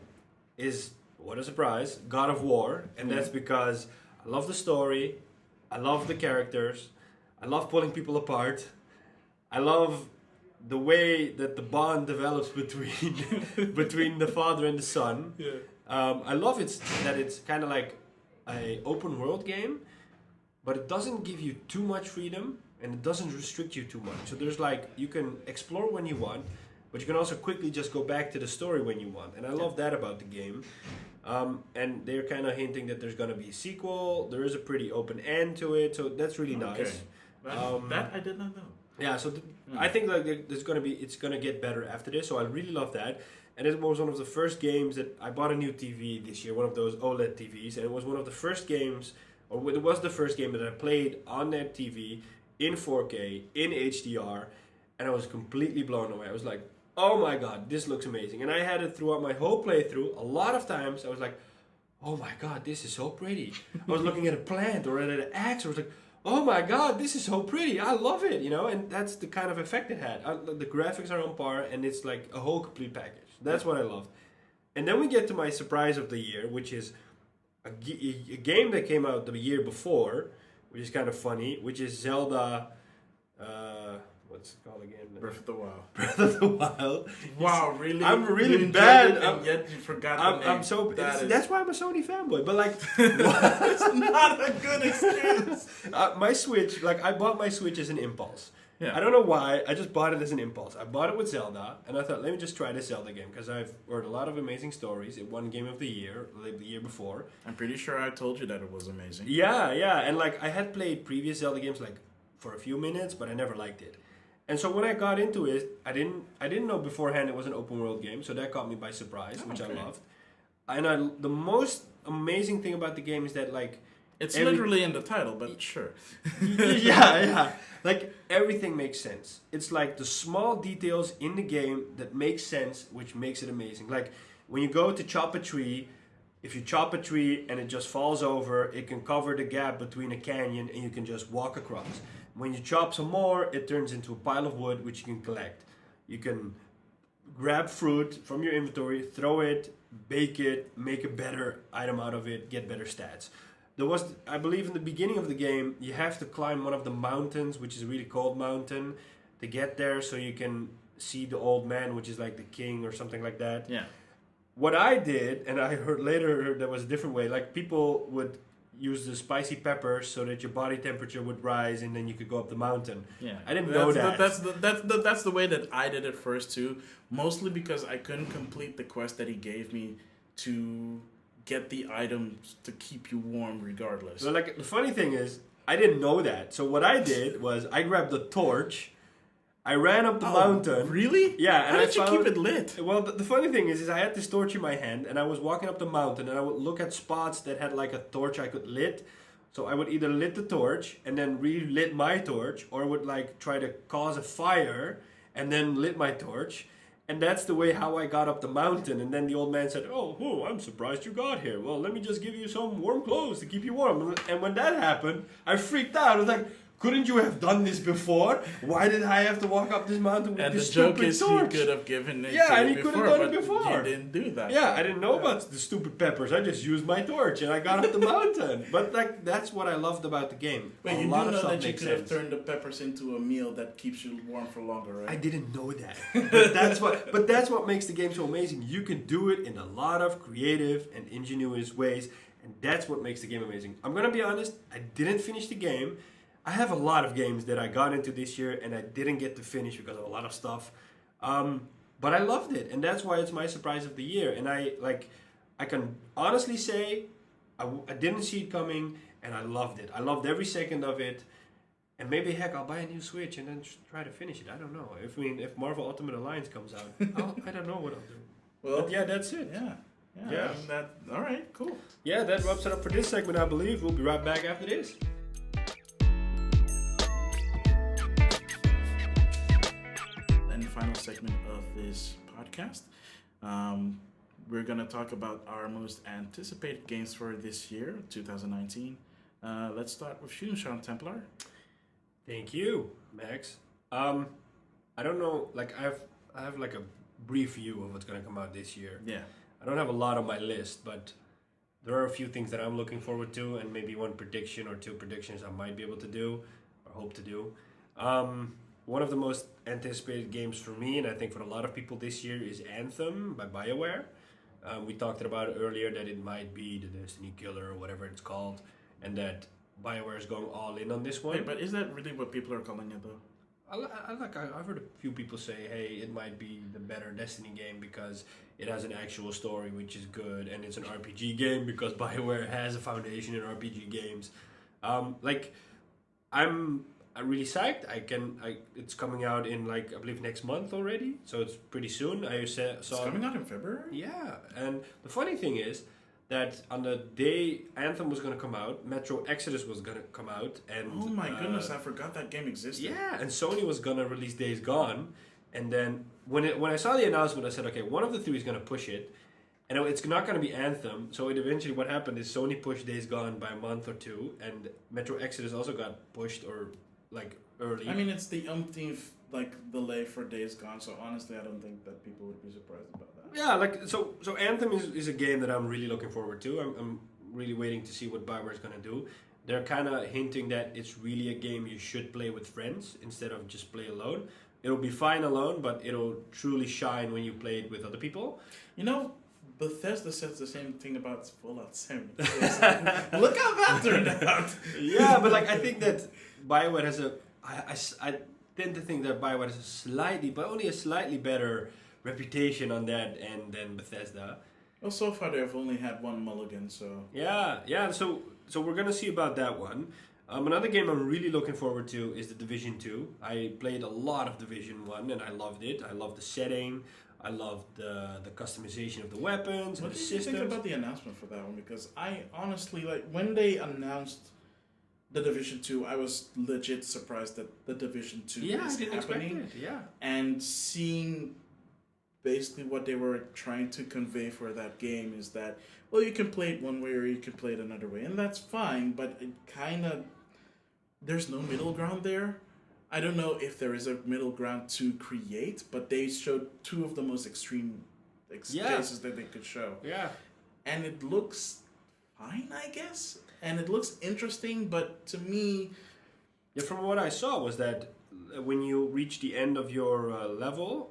B: is, what a surprise, God of War. And that's because I love the story, I love the characters, I love pulling people apart, I love the way that the bond develops between between the father and the son.
C: Yeah.
B: I love that it's kind of like a open world game, but it doesn't give you too much freedom and it doesn't restrict you too much. So there's like you can explore when you want, but you can also quickly just go back to the story when you want. And I love that about the game. And they're kind of hinting that there's going to be a sequel. There is a pretty open end to it, so that's really nice.
C: That I did not know.
B: Yeah, so I think like it's gonna get better after this. So I really love that. And it was one of the first games that I bought a new TV this year, one of those OLED TVs, and it was one of the first games, or it was the first game that I played on that TV in 4K in HDR, and I was completely blown away. I was like, oh my god, this looks amazing. And I had it throughout my whole playthrough. A lot of times I was like, oh my god, this is so pretty. I was looking at a plant or at an axe, or I was like, oh my god, this is so pretty. I love it, and that's the kind of effect it had. The graphics are on par, and it's like a whole complete package. That's what I loved. And then we get to my surprise of the year, which is a game that came out the year before, which is kind of funny, which is Zelda... what's it called again?
C: Breath of the Wild.
B: Breath of the Wild.
C: Wow, really?
B: I'm really
C: you enjoyed
B: bad.
C: it, and yet you forgot the name.
B: I'm so... That's why I'm a Sony fanboy. But like...
C: It's not a good excuse.
B: My Switch, like I bought my Switch as an impulse.
C: Yeah.
B: I don't know why, I just bought it as an impulse. I bought it with Zelda, and I thought, let me just try this Zelda game, because I've heard a lot of amazing stories. It won Game of the Year, like the year before.
C: I'm pretty sure I told you that it was amazing.
B: Yeah, and like I had played previous Zelda games like for a few minutes, but I never liked it. And so when I got into it, I didn't know beforehand it was an open world game, so that caught me by surprise, which I loved. And the most amazing thing about the game is that like
C: it's literally in the title, but sure.
B: yeah. Like everything makes sense. It's like the small details in the game that make sense, which makes it amazing. Like when you go to chop a tree, if you chop a tree and it just falls over, it can cover the gap between a canyon and you can just walk across. When you chop some more, it turns into a pile of wood which you can collect. You can grab fruit from your inventory, throw it, bake it, make a better item out of it, get better stats. There was, I believe in the beginning of the game, you have to climb one of the mountains, which is a really cold mountain, to get there so you can see the old man, which is like the king or something like that.
C: Yeah.
B: What I did, and I heard later there was a different way, like people would use the spicy peppers so that your body temperature would rise and then you could go up the mountain.
C: Yeah.
B: I didn't know that.
C: That's the way that I did it first too, mostly because I couldn't complete the quest that he gave me to get the items to keep you warm regardless.
B: So like the funny thing is, I didn't know that. So what I did was I grabbed the torch, I ran up the mountain.
C: Really?
B: Yeah. And
C: How did you keep it lit?
B: Well, the funny thing is I had this torch in my hand and I was walking up the mountain and I would look at spots that had like a torch I could lit. So I would either lit the torch and then relit my torch, or I would like try to cause a fire and then lit my torch. And that's the way how I got up the mountain. And then the old man said, oh, I'm surprised you got here. Well, let me just give you some warm clothes to keep you warm. And when that happened, I freaked out. I was like, couldn't you have done this before? Why did I have to walk up this mountain with this stupid torch?
C: And the joke is he could have given it
B: and he
C: before,
B: could have done it
C: but
B: before.
C: You didn't do that.
B: Yeah, I didn't know about the stupid peppers. I just used my torch and I got up the mountain. But like that's what I loved about the game.
C: Wait, you do know that you could have turned the peppers into a meal that keeps you warm for longer, right?
B: I didn't know that. But that's what makes the game so amazing. You can do it in a lot of creative and ingenious ways, and that's what makes the game amazing. I'm gonna be honest, I didn't finish the game. I have a lot of games that I got into this year and I didn't get to finish because of a lot of stuff. But I loved it, and that's why it's my surprise of the year. And I can honestly say I didn't see it coming, and I loved it. I loved every second of it. And maybe heck, I'll buy a new Switch and then try to finish it. I don't know. If Marvel Ultimate Alliance comes out, I don't know what I'll do.
C: Well,
B: but yeah, that's it.
C: Yeah. All right, cool.
B: Yeah, that wraps it up for this segment, I believe. We'll be right back after this.
C: Final segment of this podcast. We're going to talk about our most anticipated games for this year, 2019. Let's start with Sean Templar.
B: Thank you, Max. I don't know, like I have like a brief view of what's going to come out this year.
C: Yeah.
B: I don't have a lot on my list, but there are a few things that I'm looking forward to, and maybe one prediction or two predictions I might be able to do or hope to do. one of the most anticipated games for me, and I think for a lot of people this year, is Anthem by BioWare. We talked about it earlier that it might be the Destiny killer or whatever it's called, and that BioWare is going all in on this one.
C: Wait, but is that really what people are calling it though?
B: I've heard a few people say, hey, it might be the better Destiny game because it has an actual story which is good, and it's an RPG game because BioWare has a foundation in RPG games. I'm really psyched. It's coming out in I believe next month already, so it's pretty soon.
C: It's coming out in February?
B: Yeah, and the funny thing is that on the day Anthem was going to come out, Metro Exodus was going to come out, and
C: oh my goodness, I forgot that game existed.
B: Yeah, and Sony was going to release Days Gone, and then when I saw the announcement, I said, okay, one of the three is going to push it, and it's not going to be Anthem. So eventually, what happened is Sony pushed Days Gone by a month or two, and Metro Exodus also got pushed early.
C: I mean, it's the umpteenth delay for Days Gone, so honestly, I don't think that people would be surprised about that.
B: Yeah, so Anthem is a game that I'm really looking forward to. I'm really waiting to see what BioWare is gonna do. They're kind of hinting that it's really a game you should play with friends instead of just play alone. It'll be fine alone, but it'll truly shine when you play it with other people.
C: You know, Bethesda says the same thing about Fallout 7. Look how that turned out.
B: Yeah, but I think that BioWare has I tend to think that BioWare has only a slightly better reputation on that end than Bethesda.
C: Well, so far they've only had one mulligan, so...
B: Yeah, so we're gonna see about that one. Another game I'm really looking forward to is The Division 2. I played a lot of Division 1 and I loved it. I loved the setting, I loved the customization of the weapons and the systems.
C: What did you think about the announcement for that one? Because I honestly, when they announced The Division 2, I was legit surprised that The Division 2 is happening.
B: Yeah.
C: And seeing basically what they were trying to convey for that game is that, well, you can play it one way or you can play it another way, and that's fine, but it kind of, there's no middle ground there. I don't know if there is a middle ground to create, but they showed two of the most extreme cases that they could show.
B: Yeah.
C: And it looks fine, I guess, and it looks interesting, but to me...
B: Yeah, from what I saw was that when you reach the end of your level...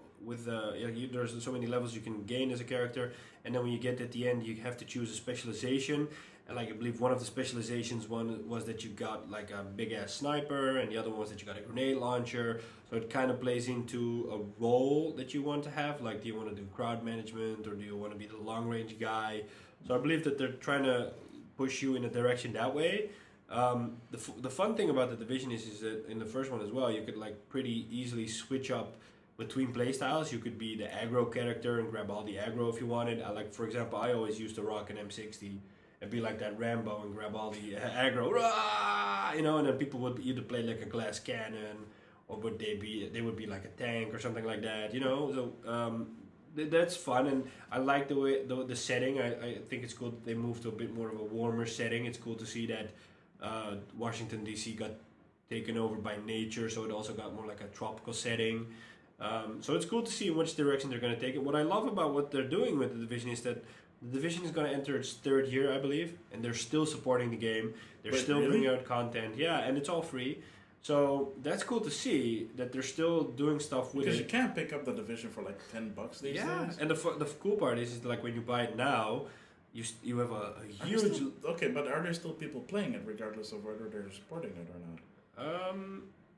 B: there's so many levels you can gain as a character, and then when you get at the end you have to choose a specialization, and I believe one of the specializations was that you got a big ass sniper, and the other one was that you got a grenade launcher. So it kind of plays into a role that you want to have, do you want to do crowd management or do you want to be the long range guy. So I believe that they're trying to push you in a direction that way. The fun thing about The Division is that in the first one as well, you could pretty easily switch up between playstyles. You could be the aggro character and grab all the aggro if you wanted. For example, I always used to rock an M60 and be like that Rambo and grab all the aggro, rah! And then people would either play like a glass cannon, or they would be like a tank or something like that, So that's fun, and I like the way the setting. I think it's cool that they moved to a bit more of a warmer setting. It's cool to see that Washington DC got taken over by nature, so it also got more like a tropical setting. So it's cool to see in which direction they're going to take it. What I love about what they're doing with The Division is that The Division is going to enter its third year, I believe, and they're still supporting the game. They're still bringing out content. Yeah, and it's all free. So that's cool to see that they're still doing stuff with it.
C: Because you can't pick up The Division for $10 these days.
B: Yeah, and the cool part is when you buy it now, you have a huge...
C: Okay, but are there still people playing it regardless of whether they're supporting it or not?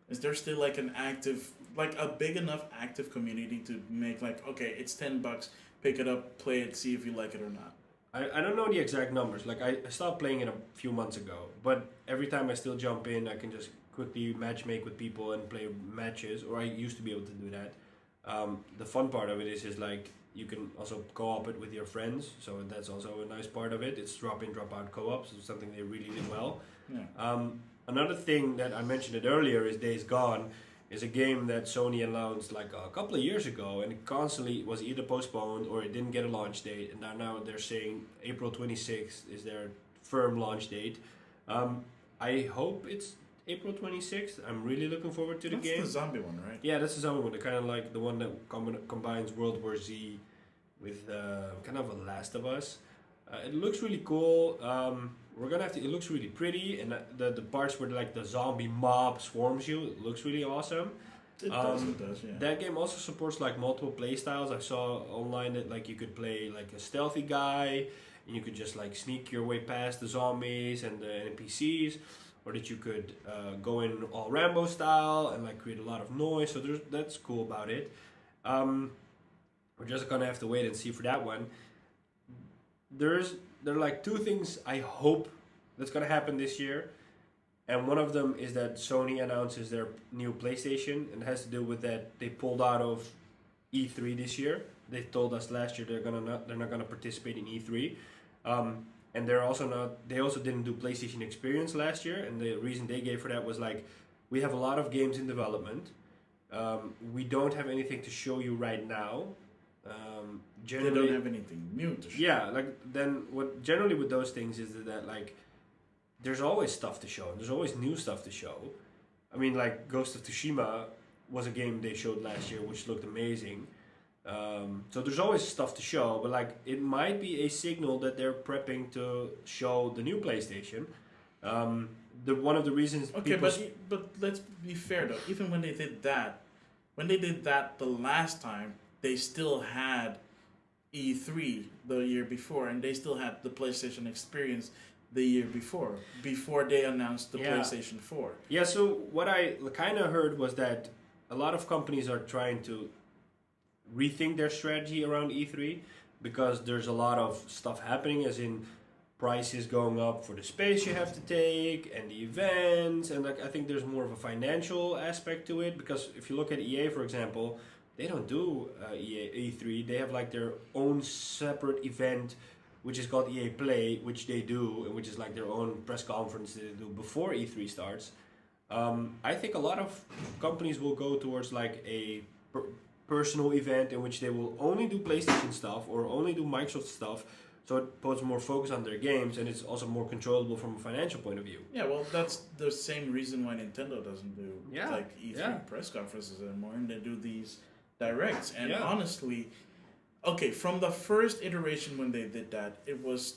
C: Is there still an active, a big enough active community to make okay, it's $10, pick it up, play it, see if you like it or not?
B: I don't know the exact numbers. I stopped playing it a few months ago, but every time I still jump in, I can just quickly matchmake with people and play matches, or I used to be able to do that. The fun part of it is you can also co-op it with your friends, so that's also a nice part of it. It's drop-in, drop-out co-op, so it's something they really did well.
C: Yeah.
B: Another thing that I mentioned it earlier is Days Gone, is a game that Sony announced a couple of years ago, and it constantly was either postponed or it didn't get a launch date, and now they're saying April 26th is their firm launch date. I hope it's April 26th. I'm really looking forward to the game.
C: That's the zombie one, right?
B: Yeah, that's the zombie one. Kind of the one that combines World War Z with kind of a Last of Us. It looks really cool. We're gonna have to. It looks really pretty, and the parts where the zombie mob swarms you, it looks really awesome.
C: It does, yeah.
B: That game also supports like multiple play styles. I saw online that like you could play like a stealthy guy, and you could just like sneak your way past the zombies and the NPCs, or that you could go in all Rambo style and like create a lot of noise. So that's cool about it. We're just gonna have to wait and see for that one. There are like two things I hope that's gonna happen this year. And one of them is that Sony announces their new PlayStation, and it has to do with that they pulled out of E3 this year. They told us last year they're not gonna participate in E3, and they're also not. They also didn't do PlayStation Experience last year, and the reason they gave for that was like, we have a lot of games in development. We don't have anything to show you right now.
C: They don't have anything new to show.
B: Yeah, like then what generally with those things is that like, there's always stuff to show. There's always new stuff to show. I mean, like Ghost of Tsushima was a game they showed last year, which looked amazing. So there's always stuff to show, but like it might be a signal that they're prepping to show the new PlayStation. One of the reasons.
C: Okay, but let's be fair though. Even when they did that the last time, they still had E3 the year before, and they still had the PlayStation Experience the year before they announced the PlayStation 4.
B: Yeah, so what I kind of heard was that a lot of companies are trying to rethink their strategy around E3 because there's a lot of stuff happening, as in prices going up for the space you have to take and the events, and like I think there's more of a financial aspect to it, because if you look at EA, for example, they don't do E3. They have like their own separate event, which is called EA Play, which they do, and which is like their own press conference they do before E3 starts. I think a lot of companies will go towards like a personal event in which they will only do PlayStation stuff or only do Microsoft stuff, so it puts more focus on their games, and it's also more controllable from a financial point of view.
C: Yeah, well, that's the same reason why Nintendo doesn't do like E3 press conferences anymore, and they do these directs. And honestly, okay, from the first iteration when they did that, it was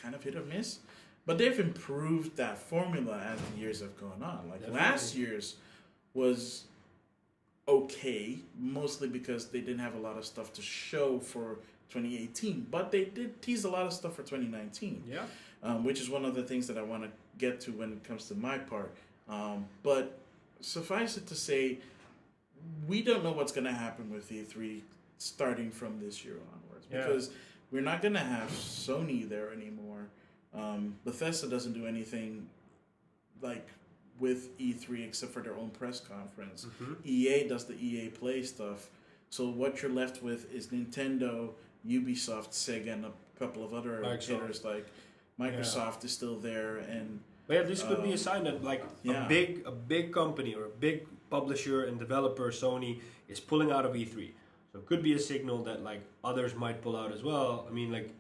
C: kind of hit or miss. But they've improved that formula as the years have gone on. Like last year's was okay, mostly because they didn't have a lot of stuff to show for 2018. But they did tease a lot of stuff for 2019.
B: Yeah.
C: Which is one of the things that I want to get to when it comes to my part. But suffice it to say, we don't know what's going to happen with E3 starting from this year onwards, because we're not going to have Sony there anymore. Bethesda doesn't do anything like with E3 except for their own press conference. EA does the EA Play stuff. So what you're left with is Nintendo, Ubisoft, Sega, and a couple of other hitters like Microsoft is still there. And
B: but yeah, this could be a sign that like a big company or a big publisher and developer, Sony, is pulling out of E3. So it could be a signal that like others might pull out as well. I mean, like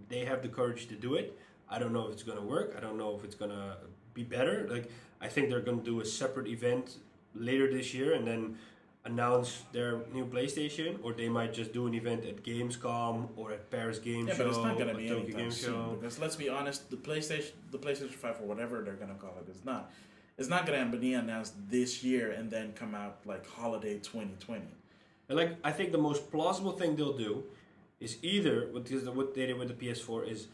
B: they have the courage to do it. I don't know if it's gonna work. I don't know if it's gonna be better. Like I think they're gonna do a separate event later this year and then announce their new PlayStation, or they might just do an event at Gamescom or at Paris Game Show.
C: But it's not gonna be
B: Tokyo
C: anytime
B: Game
C: soon,
B: Show.
C: because let's be honest, the PlayStation 5 or whatever they're gonna call it is not. It's not gonna be announced this year and then come out like holiday 2020.
B: And like I think the most plausible thing they'll do is either what they did with the PS4 is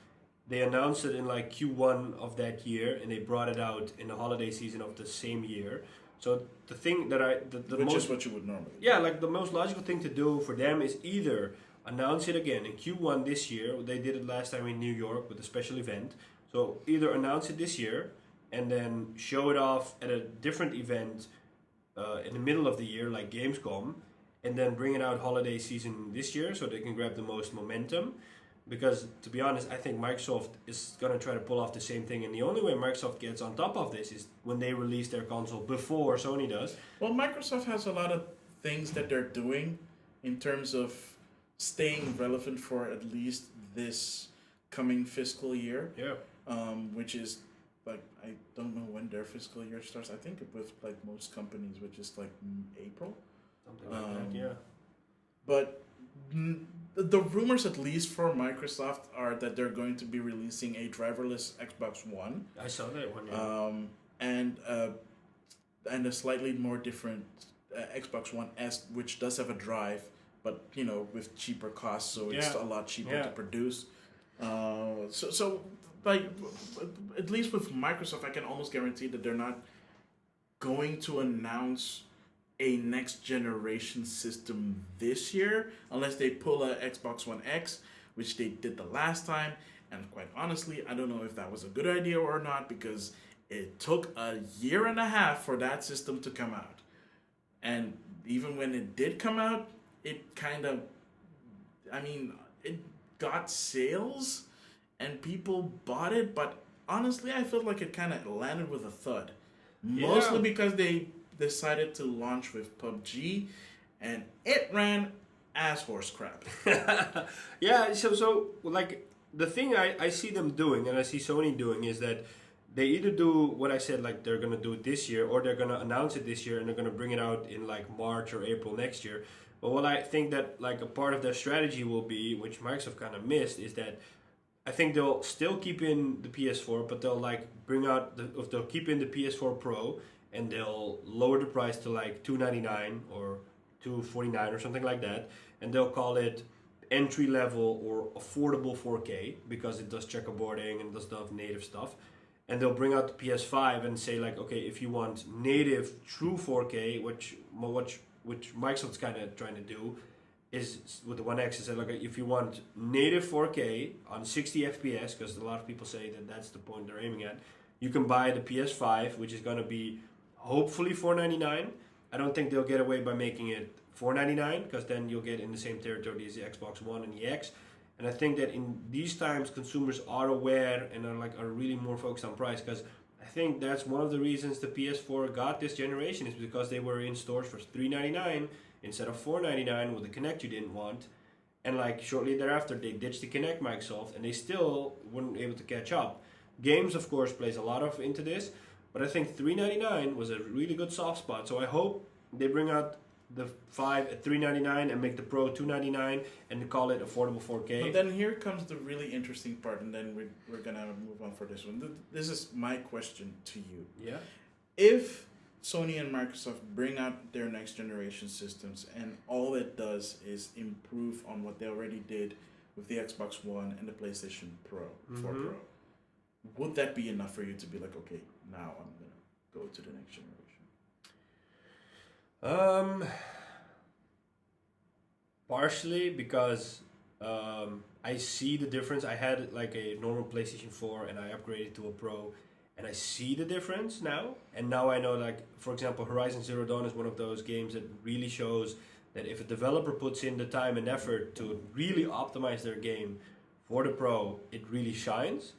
B: they announced it in like Q1 of that year and they brought it out in the holiday season of the same year. So the thing that
C: which is what you would normally do.
B: Yeah, like the most logical thing to do for them is either announce it again in Q1 this year. They did it last time in New York with a special event. So either announce it this year and then show it off at a different event in the middle of the year, like Gamescom, and then bring it out holiday season this year so they can grab the most momentum. Because, to be honest, I think Microsoft is going to try to pull off the same thing. And the only way Microsoft gets on top of this is when they release their console before Sony does.
C: Well, Microsoft has a lot of things that they're doing in terms of staying relevant for at least this coming fiscal year.
B: Yeah.
C: Which is, like, I don't know when their fiscal year starts. I think with, like, most companies, which is, like, April.
B: Something like that, yeah.
C: But the rumors, at least for Microsoft, are that they're going to be releasing a driverless Xbox One.
B: I saw that one, yeah.
C: And and a slightly more different Xbox One S, which does have a drive, but with cheaper costs, so it's
B: Yeah.
C: a lot cheaper
B: Yeah.
C: to produce. So like at least with Microsoft, I can almost guarantee that they're not going to announce a next generation system this year unless they pull a Xbox One X, which they did the last time. And quite honestly, I don't know if that was a good idea or not because it took a year and a half for that system to come out. And even when it did come out, it kind of, I mean, it got sales and people bought it, but honestly, I felt like it kind of landed with a thud. Mostly
B: Yeah.
C: because they decided to launch with PUBG and it ran ass horse crap.
B: Yeah, so like the thing I see them doing and I see Sony doing is that they either do what I said, like they're gonna do it this year, or they're gonna announce it this year and they're gonna bring it out in like March or April next year. But what I think that like a part of their strategy will be, which Microsoft kind of missed, is that I think they'll still keep in the PS4, but they'll like bring out if they'll keep in the PS4 Pro and they'll lower the price to like $299 or $249 or something like that, and they'll call it entry level or affordable 4K because it does checkerboarding and does stuff native stuff. And they'll bring out the PS5 and say like, okay, if you want native true 4K, which Microsoft's kind of trying to do, is with the One X is that like if you want native 4K on 60 FPS, because a lot of people say that that's the point they're aiming at, you can buy the PS5, which is going to be hopefully $499. I don't think they'll get away by making it $499 because then you'll get in the same territory as the Xbox One and the X. And I think that in these times, consumers are aware and are really more focused on price because I think that's one of the reasons the PS4 got this generation is because they were in stores for $399 instead of $499 with the Kinect you didn't want. And like shortly thereafter, they ditched the Kinect, Microsoft, and they still weren't able to catch up. Games, of course, plays a lot of into this, but I think $399 was a really good soft spot. So I hope they bring out the 5 at $399 and make the Pro $299 and call it affordable 4K.
C: But then here comes the really interesting part, and then we're gonna move on for this one. This is my question to you.
B: Yeah.
C: If Sony and Microsoft bring out their next generation systems and all it does is improve on what they already did with the Xbox One and the PlayStation Pro, 4 Pro, would that be enough for you to be like, okay, now I'm gonna go to the next generation?
B: Partially because I see the difference. I had like a normal PlayStation 4 and I upgraded to a Pro, and I see the difference now. And now I know, like for example, Horizon Zero Dawn is one of those games that really shows that if a developer puts in the time and effort to really optimize their game for the Pro, it really shines.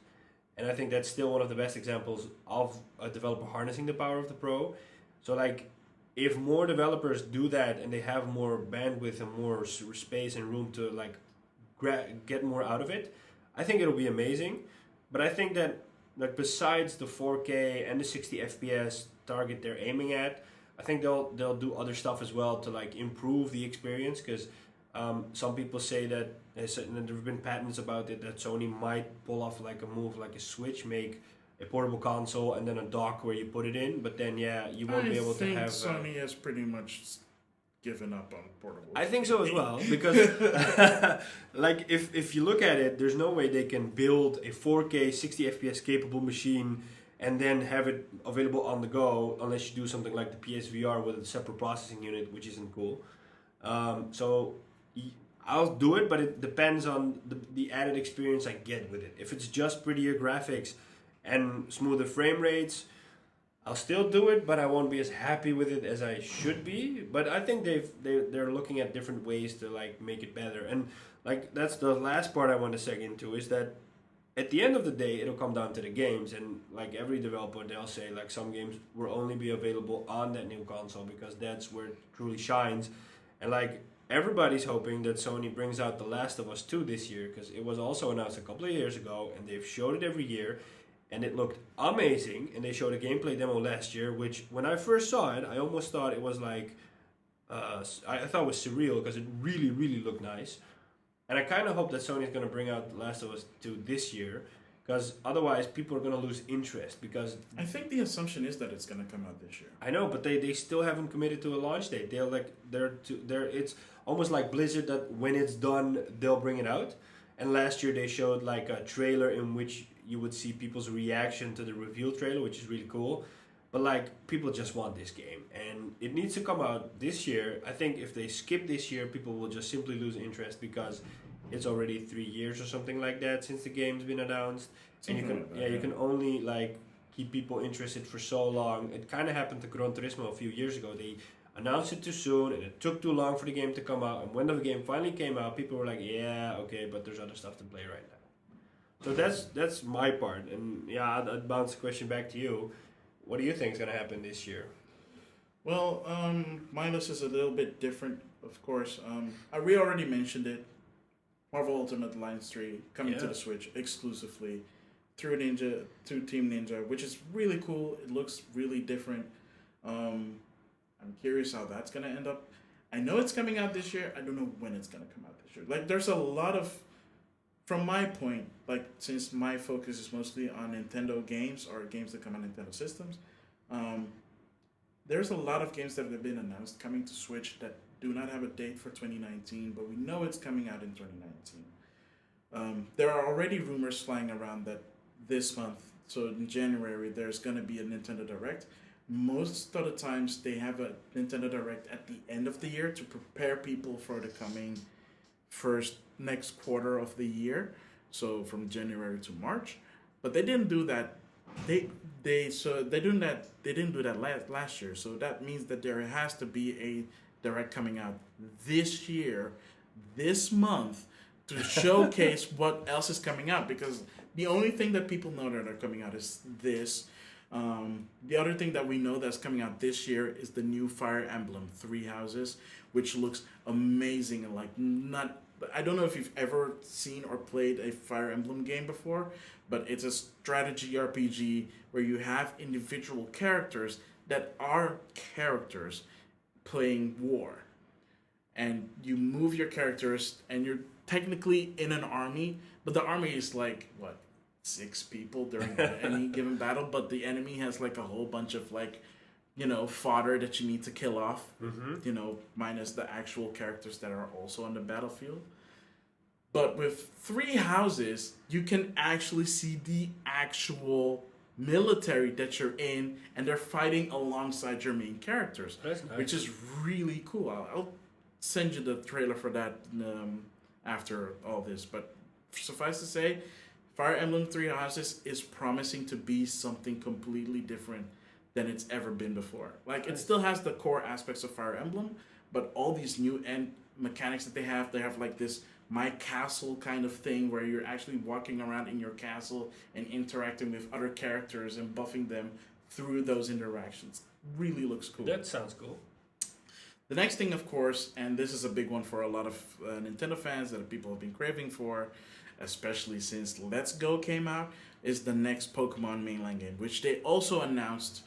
B: And I think that's still one of the best examples of a developer harnessing the power of the Pro. So like, if more developers do that and they have more bandwidth and more space and room to like get more out of it, I think it'll be amazing. But I think that like besides the 4K and the 60 FPS target they're aiming at, I think they'll do other stuff as well to like improve the experience because some people say that and there have been patents about it that Sony might pull off like a move like a Switch, make a portable console and then a dock where you put it in, but then you won't be able to have.
C: Sony has pretty much given up on portable.
B: I think so as well because, like, if you look at it, there's no way they can build a 4K 60 FPS capable machine and then have it available on the go unless you do something like the PSVR with a separate processing unit, which isn't cool. So I'll do it, but it depends on the added experience I get with it. If it's just prettier graphics and smoother frame rates, I'll still do it, but I won't be as happy with it as I should be. But I think they're looking at different ways to like make it better. And like that's the last part I want to seg into is that at the end of the day, it'll come down to the games. And like every developer, they'll say like some games will only be available on that new console because that's where it truly shines. And like everybody's hoping that Sony brings out The Last of Us 2 this year because it was also announced a couple of years ago and they've showed it every year. And it looked amazing, and they showed a gameplay demo last year, which when I first saw it, I almost thought it was like, I thought it was surreal because it really, really looked nice. And I kind of hope that Sony's going to bring out The Last of Us 2 this year. because otherwise people are gonna lose interest. Because
C: I think the assumption is that it's going to come out this year.
B: I know, but they still haven't committed to a launch date. They're it's almost like Blizzard that when it's done they'll bring it out. And last year they showed like a trailer in which you would see people's reaction to the reveal trailer, which is really cool. But like people just want this game, and it needs to come out this year. I think if they skip this year, people will just simply lose interest because it's already 3 years or something like that since the game's been announced. And
C: Something like that,
B: you can only like keep people interested for so long. It kind of happened to Gran Turismo a few years ago. They announced it too soon, and it took too long for the game to come out. And when the game finally came out, people were like, "Yeah, okay, but there's other stuff to play right now." So that's my part. And yeah, I'd bounce the question back to you. What do you think is going to happen this year?
C: Well, my list is a little bit different, of course. We already mentioned it. Marvel Ultimate Alliance 3 coming to the Switch exclusively through Team Ninja, which is really cool. It looks really different. I'm curious how that's going to end up. I know it's coming out this year. I don't know when it's going to come out this year. Like, there's a lot of, from my point, like, since my focus is mostly on Nintendo games or games that come on Nintendo systems, there's a lot of games that have been announced coming to Switch that do not have a date for 2019, but we know it's coming out in 2019. There are already rumors flying around that this month, so in January, there's going to be a Nintendo Direct. Most of the times, they have a Nintendo Direct at the end of the year to prepare people for the coming next quarter of the year, so from January to March. But they didn't do that. They didn't do that last year. So that means that there has to be a Direct coming out this year, this month, to showcase what else is coming out, because the only thing that people know that are coming out is this. The other thing that we know that's coming out this year is the new Fire Emblem Three Houses, which looks amazing and like not. I don't know if you've ever seen or played a Fire Emblem game before, but it's a strategy RPG where you have individual characters that are characters playing war. And you move your characters, and you're technically in an army, but the army is like, what, 6 people during any given battle, but the enemy has like a whole bunch of like, fodder that you need to kill off, minus the actual characters that are also on the battlefield. But with Three Houses, you can actually see the actual military that you're in, and they're fighting alongside your main characters,
B: That's nice.
C: which is really cool. I'll send you the trailer for that after all this. But suffice to say, Fire Emblem Three Houses is promising to be something completely different than it's ever been before. Like, it still has the core aspects of Fire Emblem, but all these new end mechanics that they have like this My Castle kind of thing where you're actually walking around in your castle and interacting with other characters and buffing them through those interactions. Really looks cool.
B: That sounds cool.
C: The next thing, of course, and this is a big one for a lot of Nintendo fans that people have been craving for, especially since Let's Go came out, is the next Pokemon mainline game, which they also announced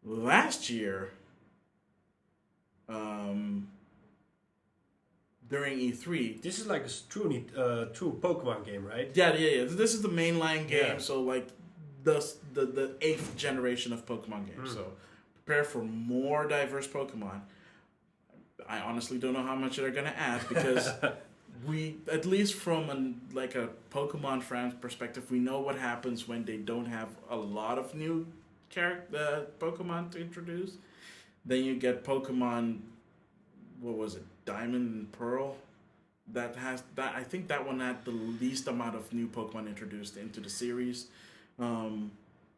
C: last year during E3.
B: This is like a true Pokemon game, right?
C: Yeah. This is the mainline game,
B: Yeah.
C: so like the 8th generation of Pokemon games. So prepare for more diverse Pokemon. I honestly don't know how much they're gonna add because we, at least from a Pokemon fan perspective, we know what happens when they don't have a lot of new Pokemon to introduce. Then you get Pokemon, what was it, Diamond and Pearl? I think that one had the least amount of new Pokemon introduced into the series.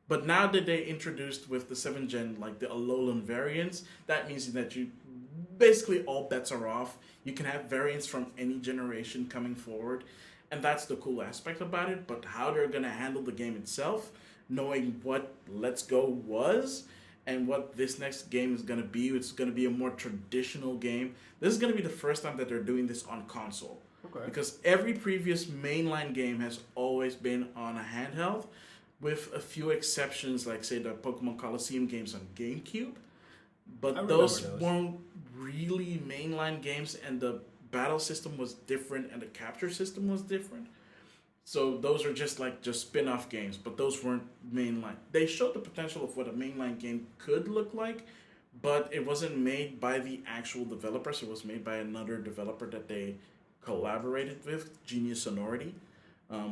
C: But now that they introduced with the 7th gen, like the Alolan variants, that means that you basically all bets are off. You can have variants from any generation coming forward, and that's the cool aspect about it. But how they're gonna handle the game itself, knowing what Let's Go was and what this next game is gonna be, it's gonna be a more traditional game. This is gonna be the first time that they're doing this on console.
B: Okay.
C: Because every previous mainline game has always been on a handheld, with a few exceptions, like say the Pokemon Coliseum games on GameCube. But those weren't really mainline games, and the battle system was different, and the capture system was different. So those are just spin-off games, but those weren't mainline. They showed the potential of what a mainline game could look like, but it wasn't made by the actual developers. It was made by another developer that they collaborated with, Genius Sonority,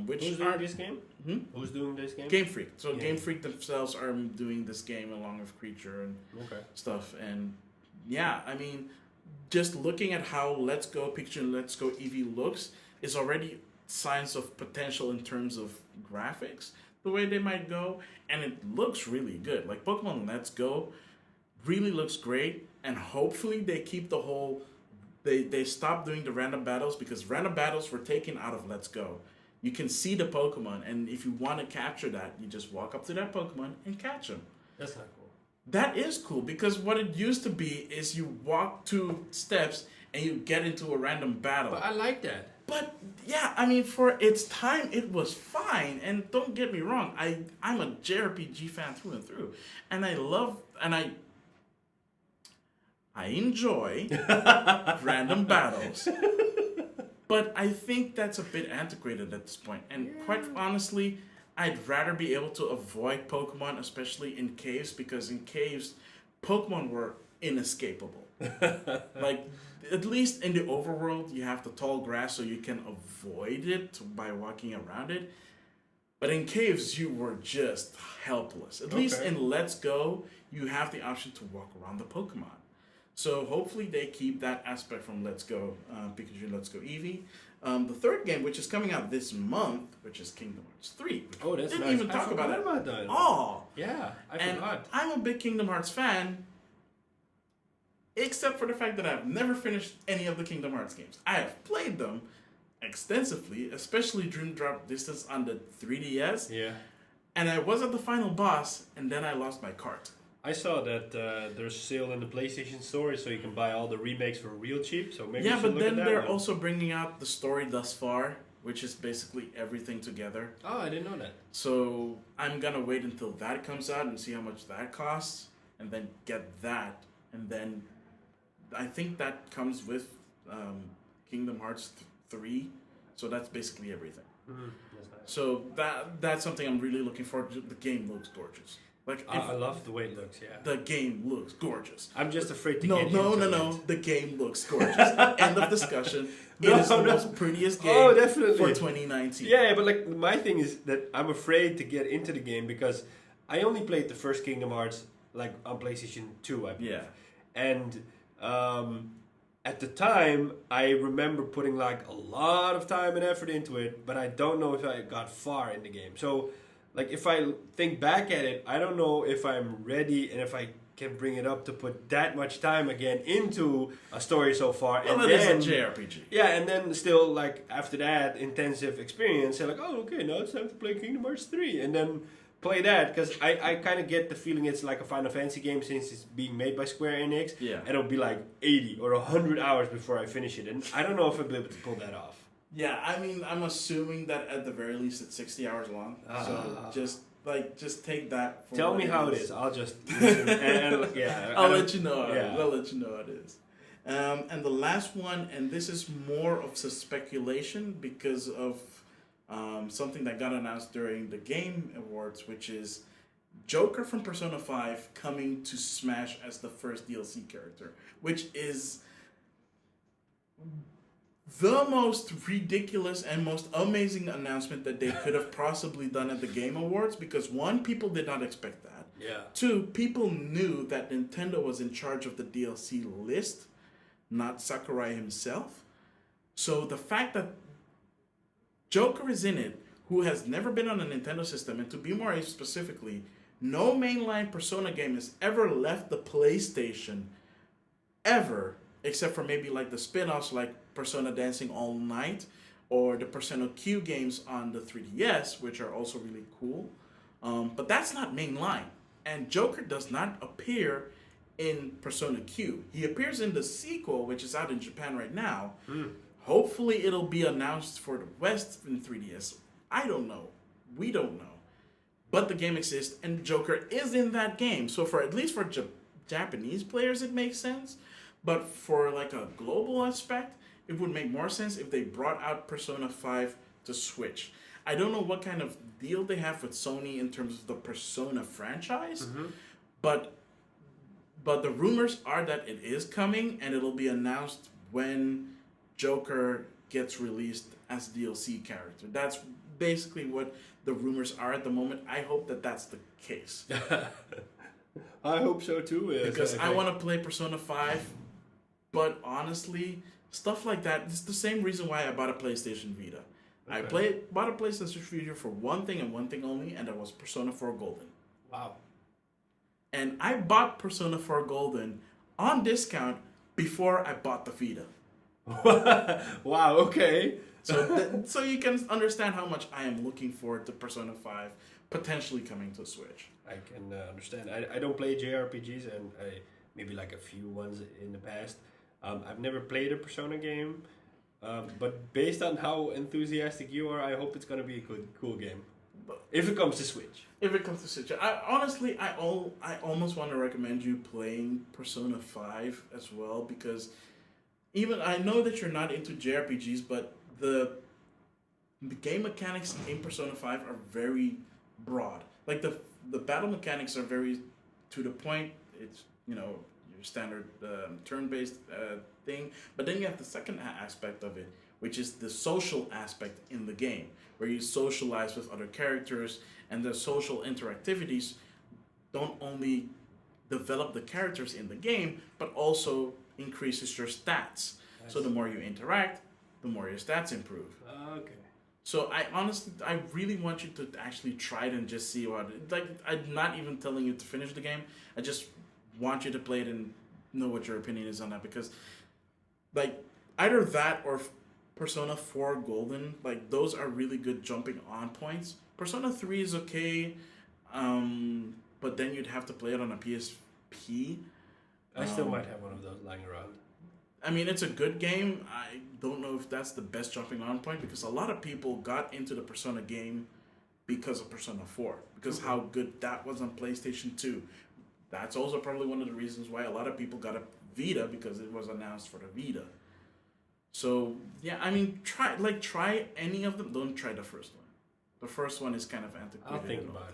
C: which
B: Who's doing this game?
C: Hmm?
B: Who's doing this game?
C: Game Freak. So
B: Yeah.
C: Game Freak themselves are doing this game along with Creature and
B: Okay.
C: stuff. And yeah, I mean, just looking at how Let's Go Pikachu and Let's Go Eevee looks is already signs of potential in terms of graphics, the way they might go, and it looks really good. Like Pokemon Let's Go really looks great, and hopefully they keep the whole. They stop doing the random battles because random battles were taken out of Let's Go. You can see the Pokemon, and if you want to capture that, you just walk up to that Pokemon and catch them.
B: That's not cool.
C: That is cool because what it used to be is you walk 2 steps and you get into a random battle.
B: But I like that.
C: But yeah, I mean, for its time, it was fine. And don't get me wrong, I'm a JRPG fan through and through, and I love and I enjoy random battles. But I think that's a bit antiquated at this point. And quite honestly, I'd rather be able to avoid Pokemon, especially in caves, because in caves, Pokemon were inescapable. Like, at least in the overworld, you have the tall grass so you can avoid it by walking around it. But in caves, you were just helpless. At least in Let's Go, you have the option to walk around the Pokemon. So hopefully they keep that aspect from Let's Go Pikachu and Let's Go Eevee. The third game, which is coming out this month, which is Kingdom Hearts 3.
B: Oh, that's
C: Didn't
B: nice.
C: even talk about it
B: about that.
C: at all.
B: Yeah, I
C: And
B: forgot.
C: I'm a big Kingdom Hearts fan, except for the fact that I've never finished any of the Kingdom Hearts games. I have played them extensively, especially Dream Drop Distance on the 3DS,
B: Yeah.
C: and I was at the final boss, and then I lost my cart.
B: I saw that there's a sale in the PlayStation Store, so you can buy all the remakes for real cheap. So maybe
C: Yeah,
B: you should
C: but
B: look
C: then
B: at that
C: they're
B: one.
C: also bringing out the story thus far, which is basically everything together.
B: Oh, I didn't know that.
C: So I'm gonna wait until that comes out and see how much that costs, and then get that, and then I think that comes with Kingdom Hearts 3. So that's basically everything.
B: That's nice.
C: So that's something I'm really looking forward to. The game looks gorgeous. Like
B: I love the way it looks. Yeah.
C: the game looks gorgeous.
B: I'm just afraid to
C: No,
B: get
C: no,
B: into
C: no, no.
B: it.
C: The game looks gorgeous. End of discussion. It
B: No,
C: is the
B: no.
C: most prettiest game
B: Oh, definitely.
C: for 2019.
B: Yeah, but like my thing is that I'm afraid to get into the game because I only played the first Kingdom Hearts like on PlayStation 2, I believe.
C: Yeah.
B: And at the time, I remember putting like a lot of time and effort into it, but I don't know if I got far in the game. So, like if I think back at it, I don't know if I'm ready and if I can bring it up to put that much time again into a story so far.
C: Well,
B: and
C: it
B: then,
C: is a JRPG.
B: yeah, and then still like after that intensive experience, they're like, oh, okay, now it's time to play Kingdom Hearts 3, and then play that because I kind of get the feeling it's like a Final Fantasy game since it's being made by Square Enix.
C: Yeah.
B: And it'll be like 80 or 100 hours before I finish it, and I don't know if I'll be able to pull that off.
C: Yeah, I mean, I'm assuming that at the very least it's 60 hours long. So just take that. For
B: Tell
C: what
B: me how it is. I'll just yeah.
C: I'll let you know.
B: Yeah.
C: I'll let you know how it is. And the last one, and this is more of a speculation because of something that got announced during the Game Awards, which is Joker from Persona 5 coming to Smash as the first DLC character, which is the most ridiculous and most amazing announcement that they could have possibly done at the Game Awards because one, people did not expect that.
B: Yeah.
C: Two, people knew that Nintendo was in charge of the DLC list, not Sakurai himself. So the fact that Joker is in it, who has never been on a Nintendo system, and to be more specifically, no mainline Persona game has ever left the PlayStation, ever, except for maybe like the spin-offs like Persona Dancing All Night, or the Persona Q games on the 3DS, which are also really cool. But that's not mainline. And Joker does not appear in Persona Q. He appears in the sequel, which is out in Japan right now. Hopefully it'll be announced for the West in 3DS. I don't know. We don't know. But the game exists, and Joker is in that game. So for at least for Japanese players, it makes sense. But for like a global aspect, it would make more sense if they brought out Persona 5 to Switch. I don't know what kind of deal they have with Sony in terms of the Persona franchise, but the rumors are that it is coming and it'll be announced when Joker gets released as DLC character. That's basically what the rumors are at the moment. I hope that that's the case.
B: I hope so too.
C: Because I want to play Persona 5, but honestly, stuff like that, it's the same reason why I bought a PlayStation Vita.
B: Okay.
C: I bought a PlayStation Vita for one thing and one thing only, and that was Persona 4 Golden.
B: Wow.
C: And I bought Persona 4 Golden on discount before I bought the Vita.
B: Wow, okay.
C: So you can understand how much I am looking forward to Persona 5 potentially coming to Switch.
B: I can understand. I don't play JRPGs, and maybe like a few ones in the past. I've never played a Persona game, but based on how enthusiastic you are, I hope it's going to be a cool game. If it comes to Switch.
C: If it comes to Switch, I almost want to recommend you playing Persona 5 as well, because even I know that you're not into JRPGs, but the game mechanics in Persona 5 are very broad. Like the battle mechanics are very to the point. It's your standard turn-based thing, but then you have the second aspect of it, which is the social aspect in the game, where you socialize with other characters, and the social interactivities don't only develop the characters in the game, but also increases your stats. Nice. So the more you interact, the more your stats improve.
B: Okay.
C: So I really want you to actually try it and just see what it, like. I'm not even telling you to finish the game. I just want you to play it and know what your opinion is on that, because like either that or Persona 4 Golden, like those are really good jumping on points. Persona 3 is okay, but then you'd have to play it on a PSP.
B: I still might have one of those lying around.
C: I mean, it's a good game. I don't know if that's the best jumping on point, because a lot of people got into the Persona game because of Persona 4, because how good that was on PlayStation 2. That's also probably one of the reasons why a lot of people got a Vita, because it was announced for the Vita. So, yeah, I mean, try any of them. Don't try the first one. The first one is kind of antiquated.
B: I'll think about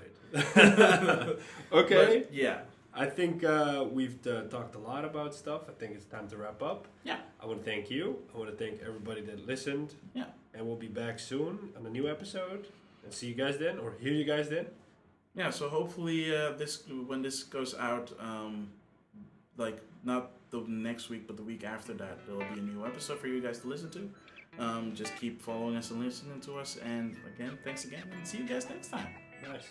B: it. Okay.
C: But, yeah.
B: I think we've talked a lot about stuff. I think it's time to wrap up.
C: Yeah.
B: I want to thank you. I want to thank everybody that listened.
C: Yeah.
B: And we'll be back soon on a new episode. And see you guys then, or hear you guys then.
C: Yeah, so hopefully when this goes out, like not the next week, but the week after that, there will be a new episode for you guys to listen to. Just keep following us and listening to us. And again, thanks again, and see you guys next time.
B: Nice.